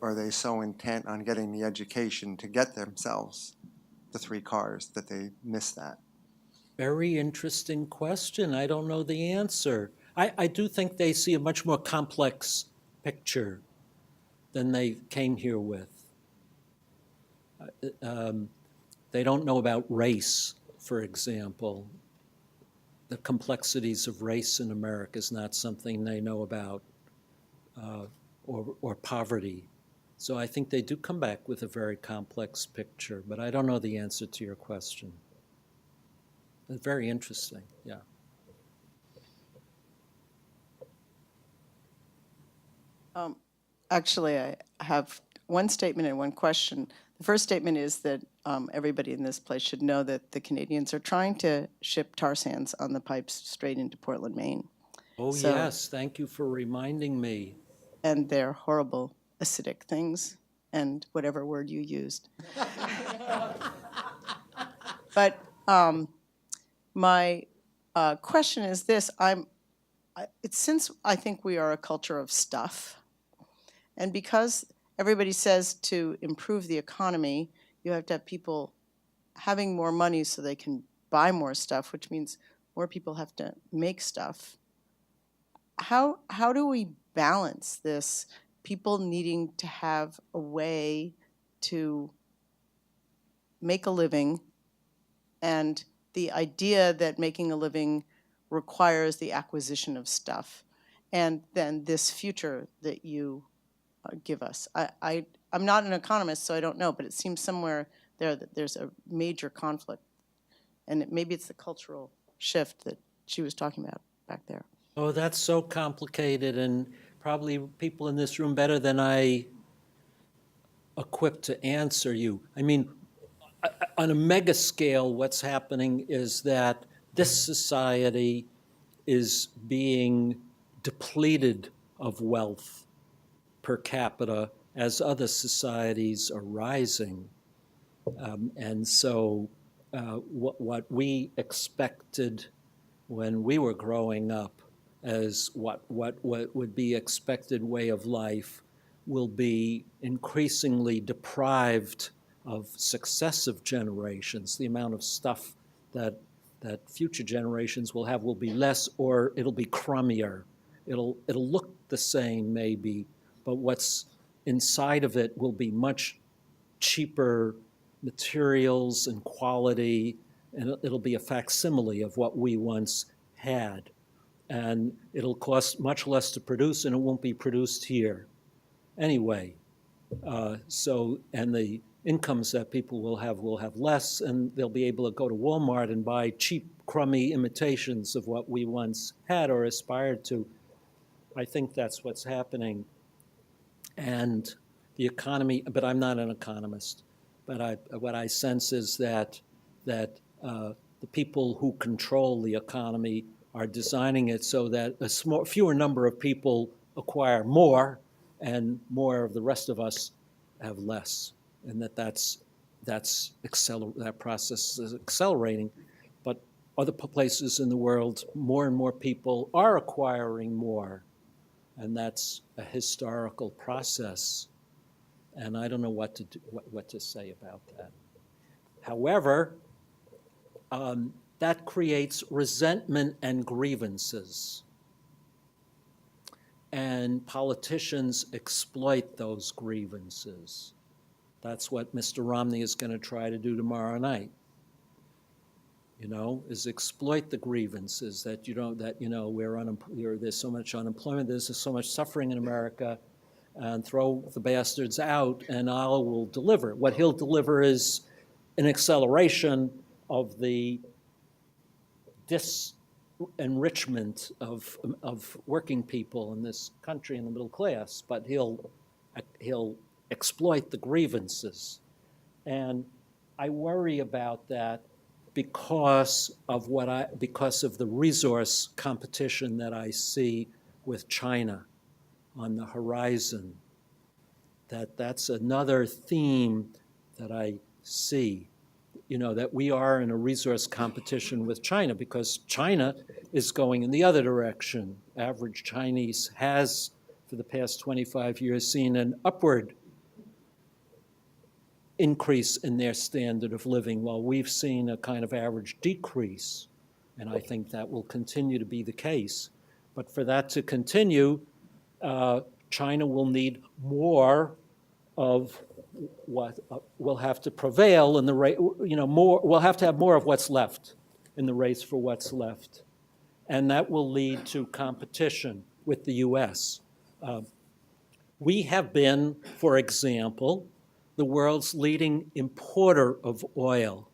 are they so intent on getting the education to get themselves the 3 cars that they miss that? Very interesting question. I don't know the answer. I do think they see a much more complex picture than they came here with. They don't know about race, for example. The complexities of race in America is not something they know about, or poverty. So I think they do come back with a very complex picture, but I don't know the answer to your question. It's very interesting, yeah. Actually, I have one statement and one question. The first statement is that everybody in this place should know that the Canadians are trying to ship tar sands on the pipes straight into Portland, Maine. Oh, So- yes, thank you for reminding me. And they're horrible acidic things, and whatever word you used. But my question is this: it's since I think we are a culture of stuff, and because everybody says to improve the economy, you have to have people having more money so they can buy more stuff, which means more people have to make stuff. How do we balance this? People needing to have a way to make a living, and the idea that making a living requires the acquisition of stuff, and then this future that you give us. I'm not an economist, so I don't know, but it seems somewhere there that there's a major conflict, and maybe it's the cultural shift that she was talking about back there. Oh, that's so complicated, and probably people in this room better than I equipped to answer you. I mean, on a mega scale, what's happening is that this society is being depleted of wealth per capita as other societies are rising. And so what we expected when we were growing up as what would be expected way of life will be increasingly deprived of successive generations. The amount of stuff that future generations will have will be less, or it'll be crummier. It'll look the same maybe, but what's inside of it will be much cheaper materials and quality, and it'll be a facsimile of what we once had. And it'll cost much less to produce, and it won't be produced here. Anyway, and the incomes that people will have less, and they'll be able to go to Walmart and buy cheap, crummy imitations of what we once had or aspired to. I think that's what's happening. And the economy, but I'm not an economist, but what I sense is that the people who control the economy are designing it so that a fewer number of people acquire more, and more of the rest of us have less, and that process is accelerating. But other places in the world, more and more people are acquiring more, and that's a historical process. And I don't know what to say about that. However, that creates resentment and grievances. And politicians exploit those grievances. That's what Mr. Romney is going to try to do tomorrow night. Is exploit the grievances that there's so much unemployment, there's so much suffering in America, and throw the bastards out, and I will deliver. What he'll deliver is an acceleration of the disenrichment of working people in this country in the middle class, but he'll exploit the grievances. And I worry about that because of the resource competition that I see with China on the horizon. That's another theme that I see, that we are in a resource competition with China because China is going in the other direction. Average Chinese has, for the past 25 years, seen an upward increase in their standard of living, while we've seen a kind of average decrease. And I think that will continue to be the case. But for that to continue, China will need more of what will have to prevail in the race, more, we'll have to have more of what's left in the race for what's left. And that will lead to competition with the US. We have been, for example, the world's leading importer of oil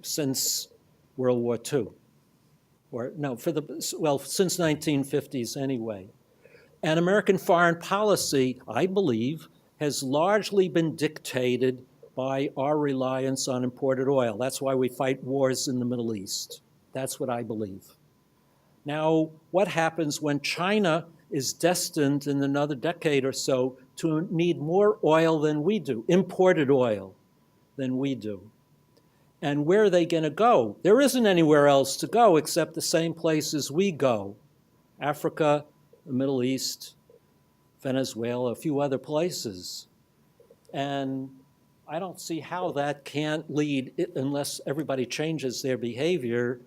since World War II. Since 1950s anyway. And American foreign policy, I believe, has largely been dictated by our reliance on imported oil. That's why we fight wars in the Middle East. That's what I believe. Now, what happens when China is destined in another decade or so to need more oil than we do, imported oil than we do? And where are they going to go? There isn't anywhere else to go except the same places we go. Africa, the Middle East, Venezuela, a few other places. And I don't see how that can't lead, unless everybody changes their behavior,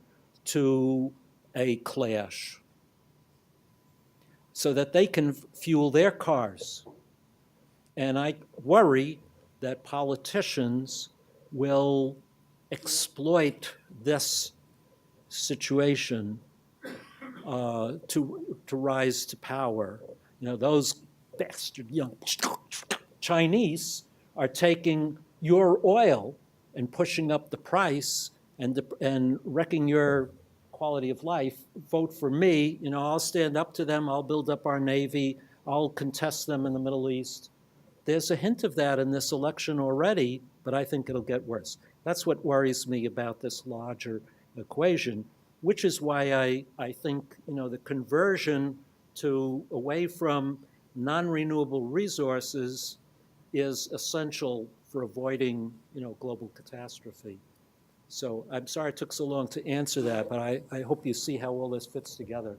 to a clash so that they can fuel their cars. And I worry that politicians will exploit this situation to rise to power. Those bastard young Chinese are taking your oil and pushing up the price and wrecking your quality of life. Vote for me. I'll stand up to them. I'll build up our Navy. I'll contest them in the Middle East. There's a hint of that in this election already, but I think it'll get worse. That's what worries me about this larger equation, which is why I think the conversion away from non-renewable resources is essential for avoiding global catastrophe. So I'm sorry it took so long to answer that, but I hope you see how all this fits together.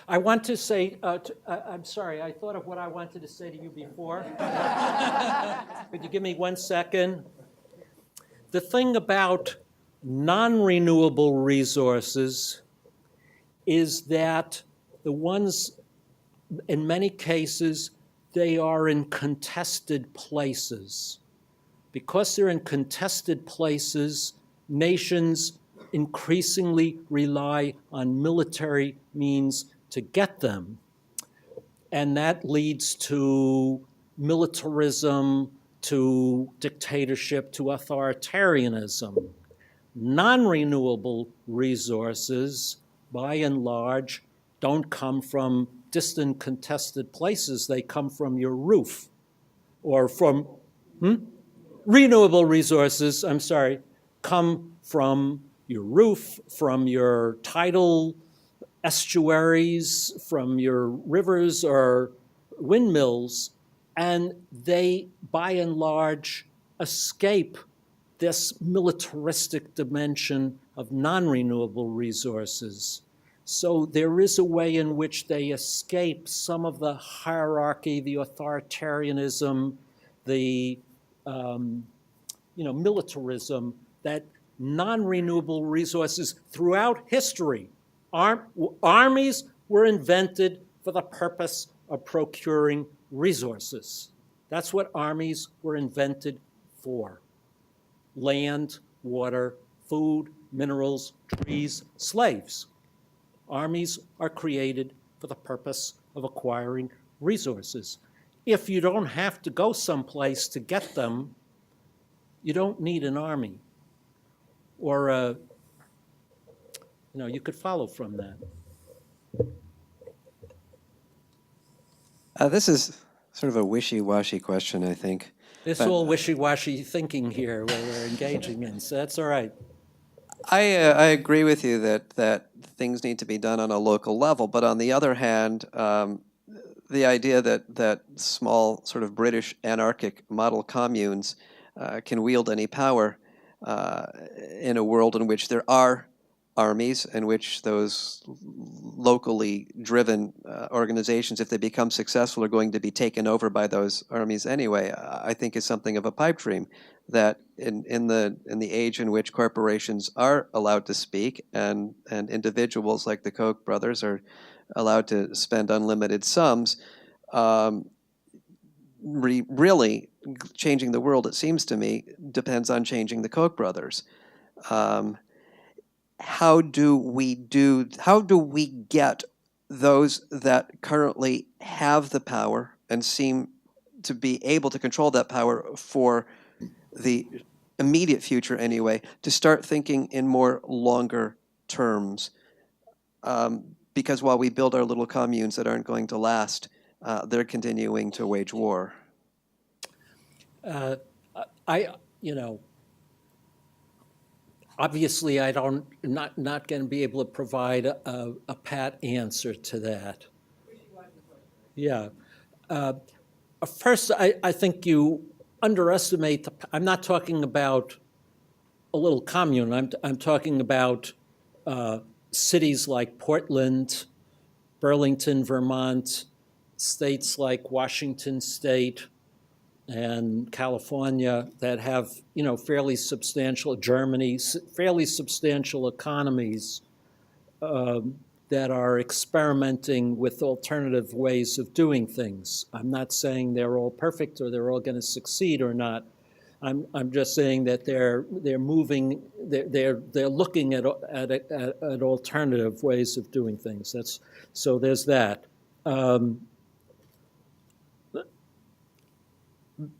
I want to say, I'm sorry, I thought of what I wanted to say to you before. Could you give me 1 second? The thing about non-renewable resources is that the ones, in many cases, they are in contested places. Because they're in contested places, nations increasingly rely on military means to get them. And that leads to militarism, to dictatorship, to authoritarianism. Non-renewable resources, by and large, don't come from distant contested places. They come from your roof or from renewable resources, come from your roof, from your tidal estuaries, from your rivers or windmills, and they, by and large, escape this militaristic dimension of non-renewable resources. So there is a way in which they escape some of the hierarchy, the authoritarianism, the militarism that non-renewable resources throughout history. Armies were invented for the purpose of procuring resources. That's what armies were invented for. Land, water, food, minerals, trees, slaves. Armies are created for the purpose of acquiring resources. If you don't have to go someplace to get them, you don't need an army. Or, you could follow from that. This is sort of a wishy-washy question, I think. It's all wishy-washy thinking here where we're engaging in, so that's all right. I agree with you that things need to be done on a local level, but on the other hand, the idea that small sort of British anarchic model communes can wield any power in a world in which there are armies, in which those locally driven organizations, if they become successful, are going to be taken over by those armies anyway, I think is something of a pipe dream. that in the age in which corporations are allowed to speak and individuals like the Koch brothers are allowed to spend unlimited sums, really changing the world, it seems to me, depends on changing the Koch brothers. How do we get those that currently have the power and seem to be able to control that power for the immediate future anyway, to start thinking in more longer terms? Because while we build our little communes that aren't going to last, they're continuing to wage war. Obviously, not going to be able to provide a pat answer to that. Yeah. First, I think you underestimate I'm not talking about a little commune. I'm talking about cities like Portland, Burlington, Vermont, states like Washington State and California that have, fairly substantial, Germany, fairly substantial economies that are experimenting with alternative ways of doing things. I'm not saying they're all perfect or they're all going to succeed or not. I'm just saying that they're moving, they're looking at alternative ways of doing things. So there's that.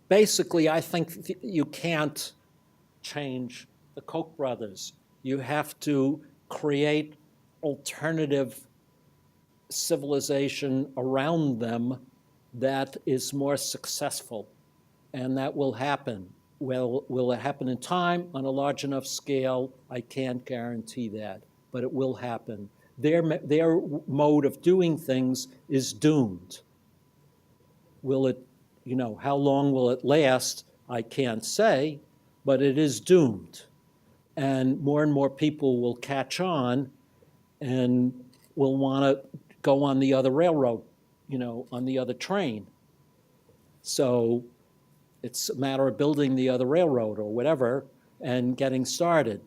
Basically, I think you can't change the Koch brothers. You have to create alternative civilization around them that is more successful, and that will happen. Well, will it happen in time on a large enough scale? I can't guarantee that, but it will happen. Their mode of doing things is doomed. Will it, how long will it last? I can't say, but it is doomed. And more people will catch on and will want to go on the other railroad, on the other train. So it's a matter of building the other railroad or whatever and getting started.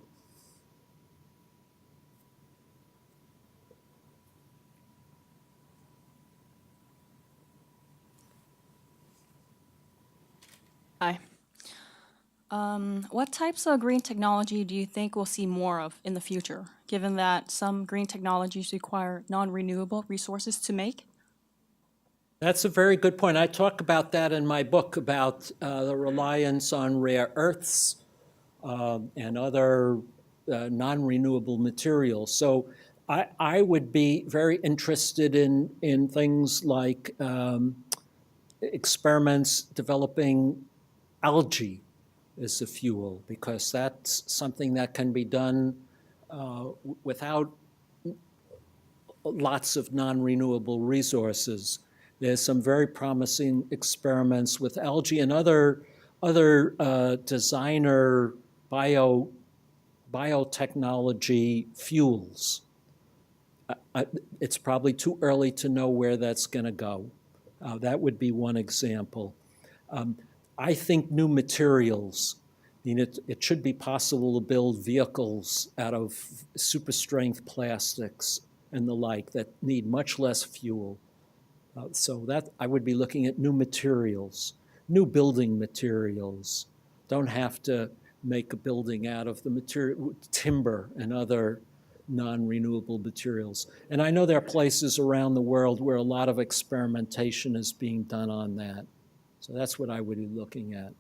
Hi. What types of green technology do you think we'll see more of in the future, given that some green technologies require non-renewable resources to make? That's a very good point. I talk about that in my book about the reliance on rare earths and other non-renewable materials. So I would be very interested in things like experiments developing algae as a fuel, because that's something that can be done without lots of non-renewable resources. There's some very promising experiments with algae and other designer biotechnology fuels. It's probably too early to know where that's going to go. That would be one example. I think new materials. It should be possible to build vehicles out of super strength plastics and the like that need much less fuel. So that I would be looking at new materials, new building materials. Don't have to make a building out of the material, timber and other non-renewable materials. And I know there are places around the world where a lot of experimentation is being done on that. So that's what I would be looking at.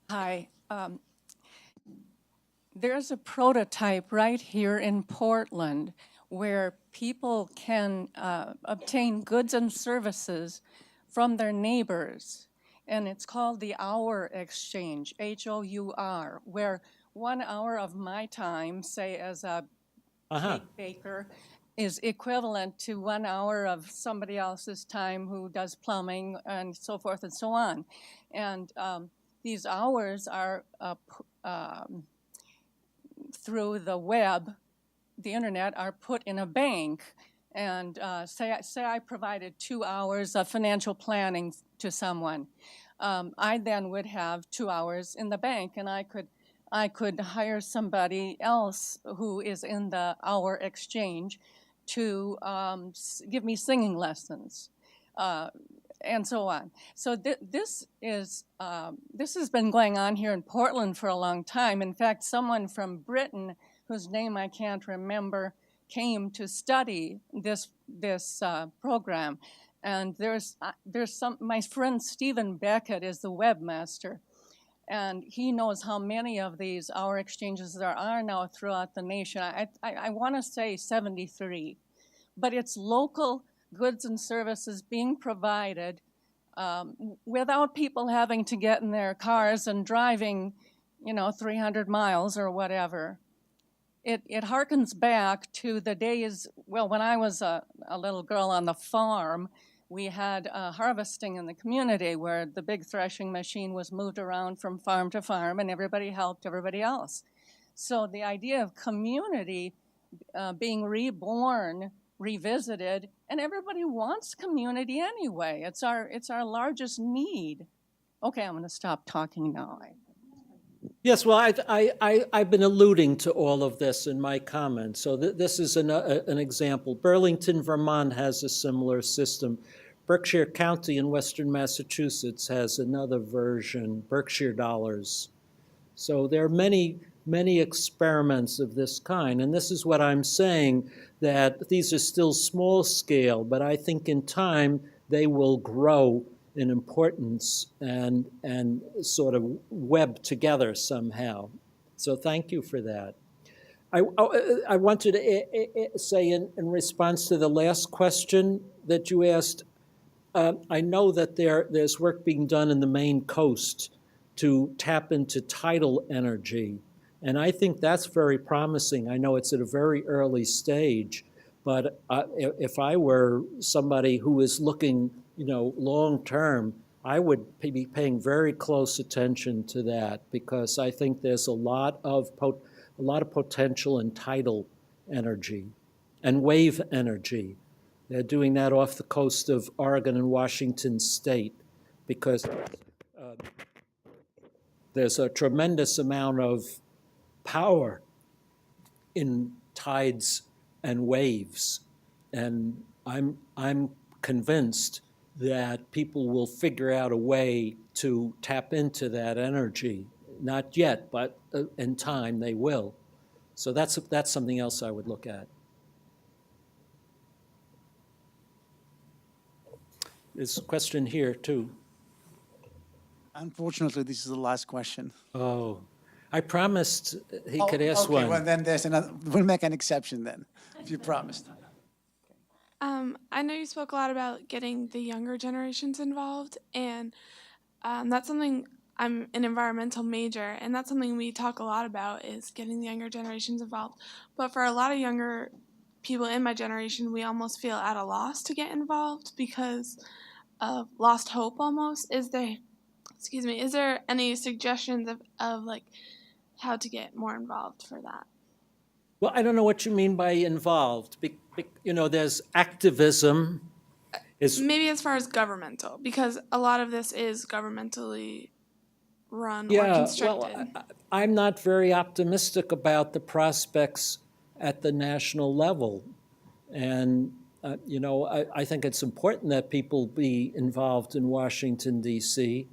Hi. There's a prototype right here in Portland where people can obtain goods and services from their neighbors. And it's called the Hour Exchange, H-O-U-R, where 1 hour of my time, say as a cake baker, is equivalent to 1 hour of somebody else's time who does plumbing and so forth and so on. And these hours are through the web, the internet, are put in a bank. And say I provided 2 hours of financial planning to someone. I then would have 2 hours in the bank, and I could hire somebody else who is in the hour exchange to give me singing lessons, and so on. So this has been going on here in Portland for a long time. In fact, someone from Britain, whose name I can't remember, came to study this program. And there's my friend Stephen Beckett is the webmaster, and he knows how many of these hour exchanges there are now throughout the nation. I want to say 73, but it's local goods and services being provided without people having to get in their cars and driving, 300 miles or whatever. It harkens back to the days, well, when I was a little girl on the farm, we had harvesting in the community where the big threshing machine was moved around from farm to farm and everybody helped everybody else. So the idea of community being reborn, revisited, and everybody wants community anyway. It's our largest need. Okay, I'm going to stop talking now. Yes, well, I've been alluding to all of this in my comments. So this is an example. Burlington, Vermont has a similar system. Berkshire County in Western Massachusetts has another version, Berkshire Dollars. So there are many, many experiments of this kind. And this is what I'm saying, that these are still small scale, but I think in time they will grow in importance and sort of web together somehow. So thank you for that. I wanted to say in response to the last question that you asked, I know that there's work being done in the Maine coast to tap into tidal energy, and I think that's very promising. I know it's at a very early stage, but if I were somebody who is looking, long term, I would be paying very close attention to that, because I think there's a lot of potential in tidal energy and wave energy. They're doing that off the coast of Oregon and Washington State, because there's a tremendous amount of power in tides and waves, and I'm convinced that people will figure out a way to tap into that energy. Not yet, but in time they will. So that's something else I would look at. There's a question here too. Unfortunately, this is the last question. Oh, I promised he could ask one. Okay, well then there's another. We'll make an exception then, if you promised. I know you spoke a lot about getting the younger generations involved, and that's something. I'm an environmental major, and that's something we talk a lot about, is getting the younger generations involved. But for a lot of younger people in my generation, we almost feel at a loss to get involved because of lost hope almost. Is there any suggestions of like how to get more involved for that? Well, I don't know what you mean by involved. There's activism. Maybe as far as governmental, because a lot of this is governmentally run or Yeah, constructed. well, I'm not very optimistic about the prospects at the national level. And, I think it's important that people be involved in Washington, D.C.,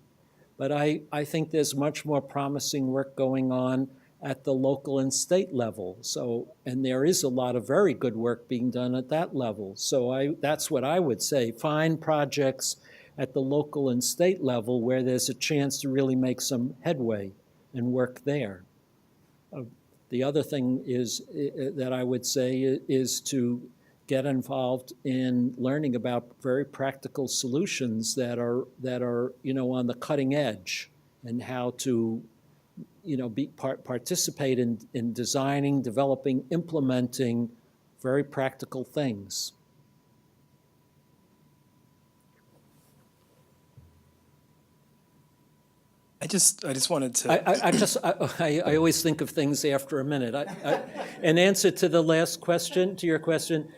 but I think there's much more promising work going on at the local and state level. So, and there is a lot of very good work being done at that level. So that's what I would say. Find projects at the local and state level where there's a chance to really make some headway and work there. The other thing is that I would say is to get involved in learning about very practical solutions that are on the cutting edge, and how to participate in designing, developing, implementing very practical things. I just wanted to. I always think of things after a minute. In answer to the last question, to your question,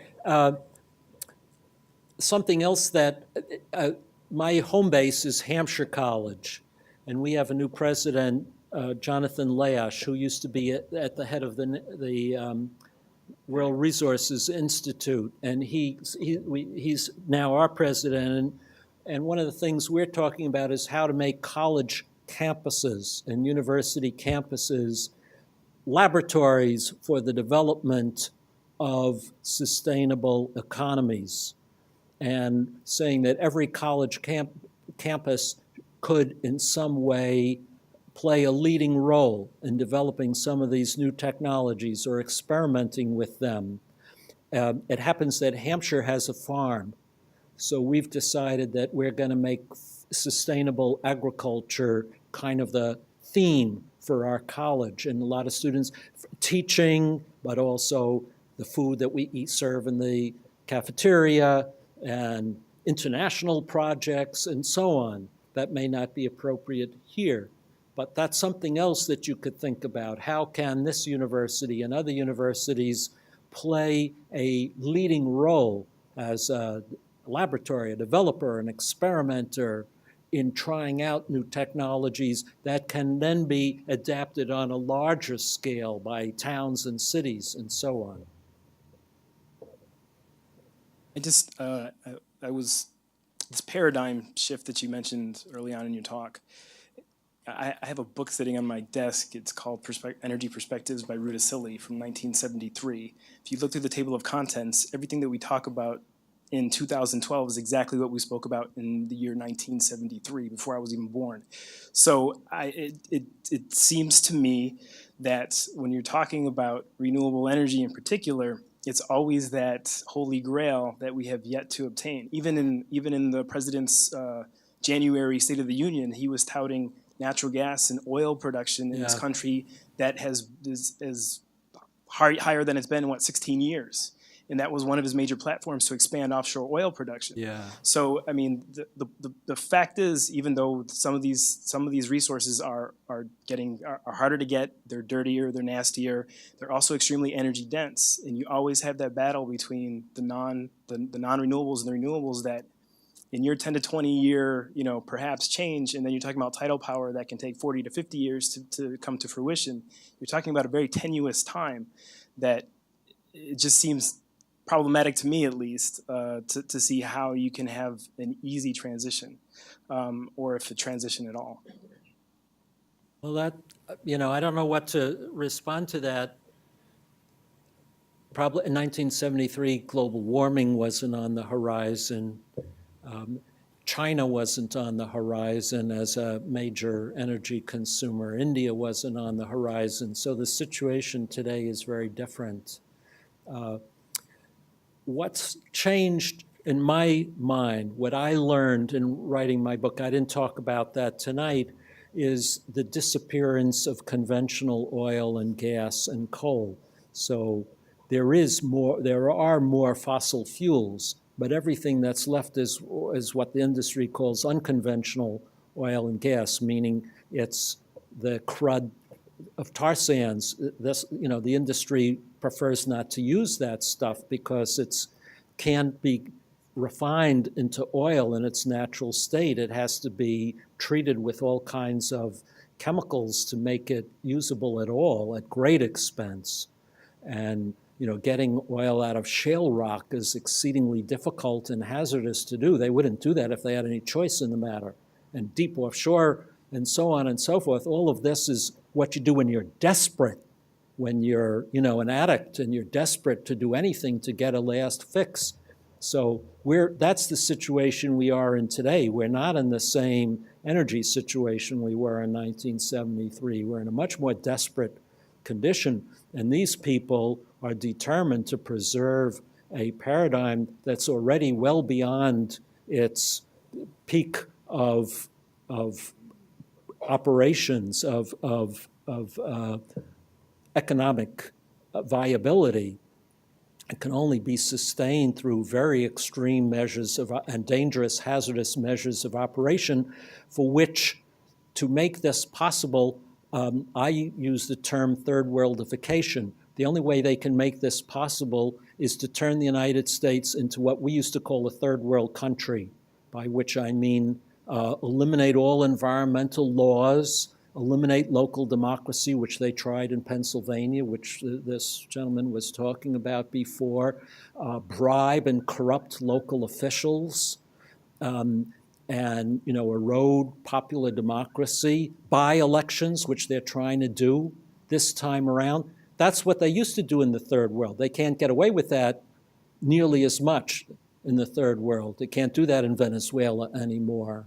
something else that my home base is Hampshire College, and we have a new president, Jonathan Layash, who used to be at the head of the World Resources Institute, and he's now our president. And one of the things we're talking about is how to make college campuses and university campuses laboratories for the development of sustainable economies, and saying that every college campus could in some way play a leading role in developing some of these new technologies or experimenting with them. It happens that Hampshire has a farm, so we've decided that we're going to make sustainable agriculture kind of the theme for our college, and a lot of students teaching, but also the food that we serve in the cafeteria and international projects and so on. That may not be appropriate here, but that's something else that you could think about. How can this university and other universities play a leading role as a laboratory, a developer, an experimenter in trying out new technologies that can then be adapted on a larger scale by towns and cities and so on? I was, this paradigm shift that you mentioned early on in your talk, I have a book sitting on my desk. It's called Energy Perspectives by Rudisilli from 1973. If you look through the table of contents, everything that we talk about in 2012 is exactly what we spoke about in the year 1973, before I was even born. So it seems to me that when you're talking about renewable energy in particular, it's always that holy grail that we have yet to obtain. Even in the president's January State of the Union, he was touting natural gas and oil production in this country that is higher than it's been in 16 years. And that was one of his major platforms to expand offshore oil production. Yeah. So I mean, the fact is, even though some of these resources are harder to get, they're dirtier, they're nastier, they're also extremely energy dense, and you always have that battle between the non-renewables and the renewables that, in your 10 to 20 year, perhaps change, and then you're talking about tidal power that can take 40 to 50 years to come to fruition. You're talking about a very tenuous time that it just seems problematic to me, at least, to see how you can have an easy transition, or if a transition at all. Well, that, I don't know what to respond to that. Probably in 1973, global warming wasn't on the horizon. China wasn't on the horizon as a major energy consumer. India wasn't on the horizon. So the situation today is very different. What's changed in my mind, what I learned in writing my book, I didn't talk about that tonight, is the disappearance of conventional oil and gas and coal. So there are more fossil fuels, but everything that's left is what the industry calls unconventional oil and gas, meaning it's the crud of tar sands. The industry prefers not to use that stuff because it can't be refined into oil in its natural state. It has to be treated with all kinds of chemicals to make it usable at all, at great expense. And getting oil out of shale rock is exceedingly difficult and hazardous to do. They wouldn't do that if they had any choice in the matter. And deep offshore and so on and so forth, all of this is what you do when you're desperate, when you're an addict and you're desperate to do anything to get a last fix. So that's the situation we are in today. We're not in the same energy situation we were in 1973. We're in a much more desperate condition, and these people are determined to preserve a paradigm that's already well beyond its peak of operations, of economic viability. It can only be sustained through very extreme measures and dangerous, hazardous measures of operation, for which, to make this possible, I use the term third worldification. The only way they can make this possible is to turn the United States into what we used to call a third world country, by which I mean eliminate all environmental laws, eliminate local democracy, which they tried in Pennsylvania, which this gentleman was talking about before, bribe and corrupt local officials, and erode popular democracy, by elections, which they're trying to do this time around. That's what they used to do in the third world. They can't get away with that nearly as much in the third world. They can't do that in Venezuela anymore,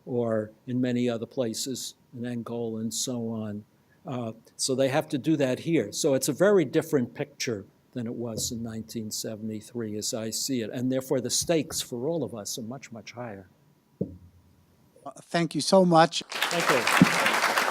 or in many other places, in Angola and so on. So they have to do that here. So it's a very different picture than it was in 1973 as I see it. And therefore the stakes for all of us are much, much higher. Thank you so much. Thank you.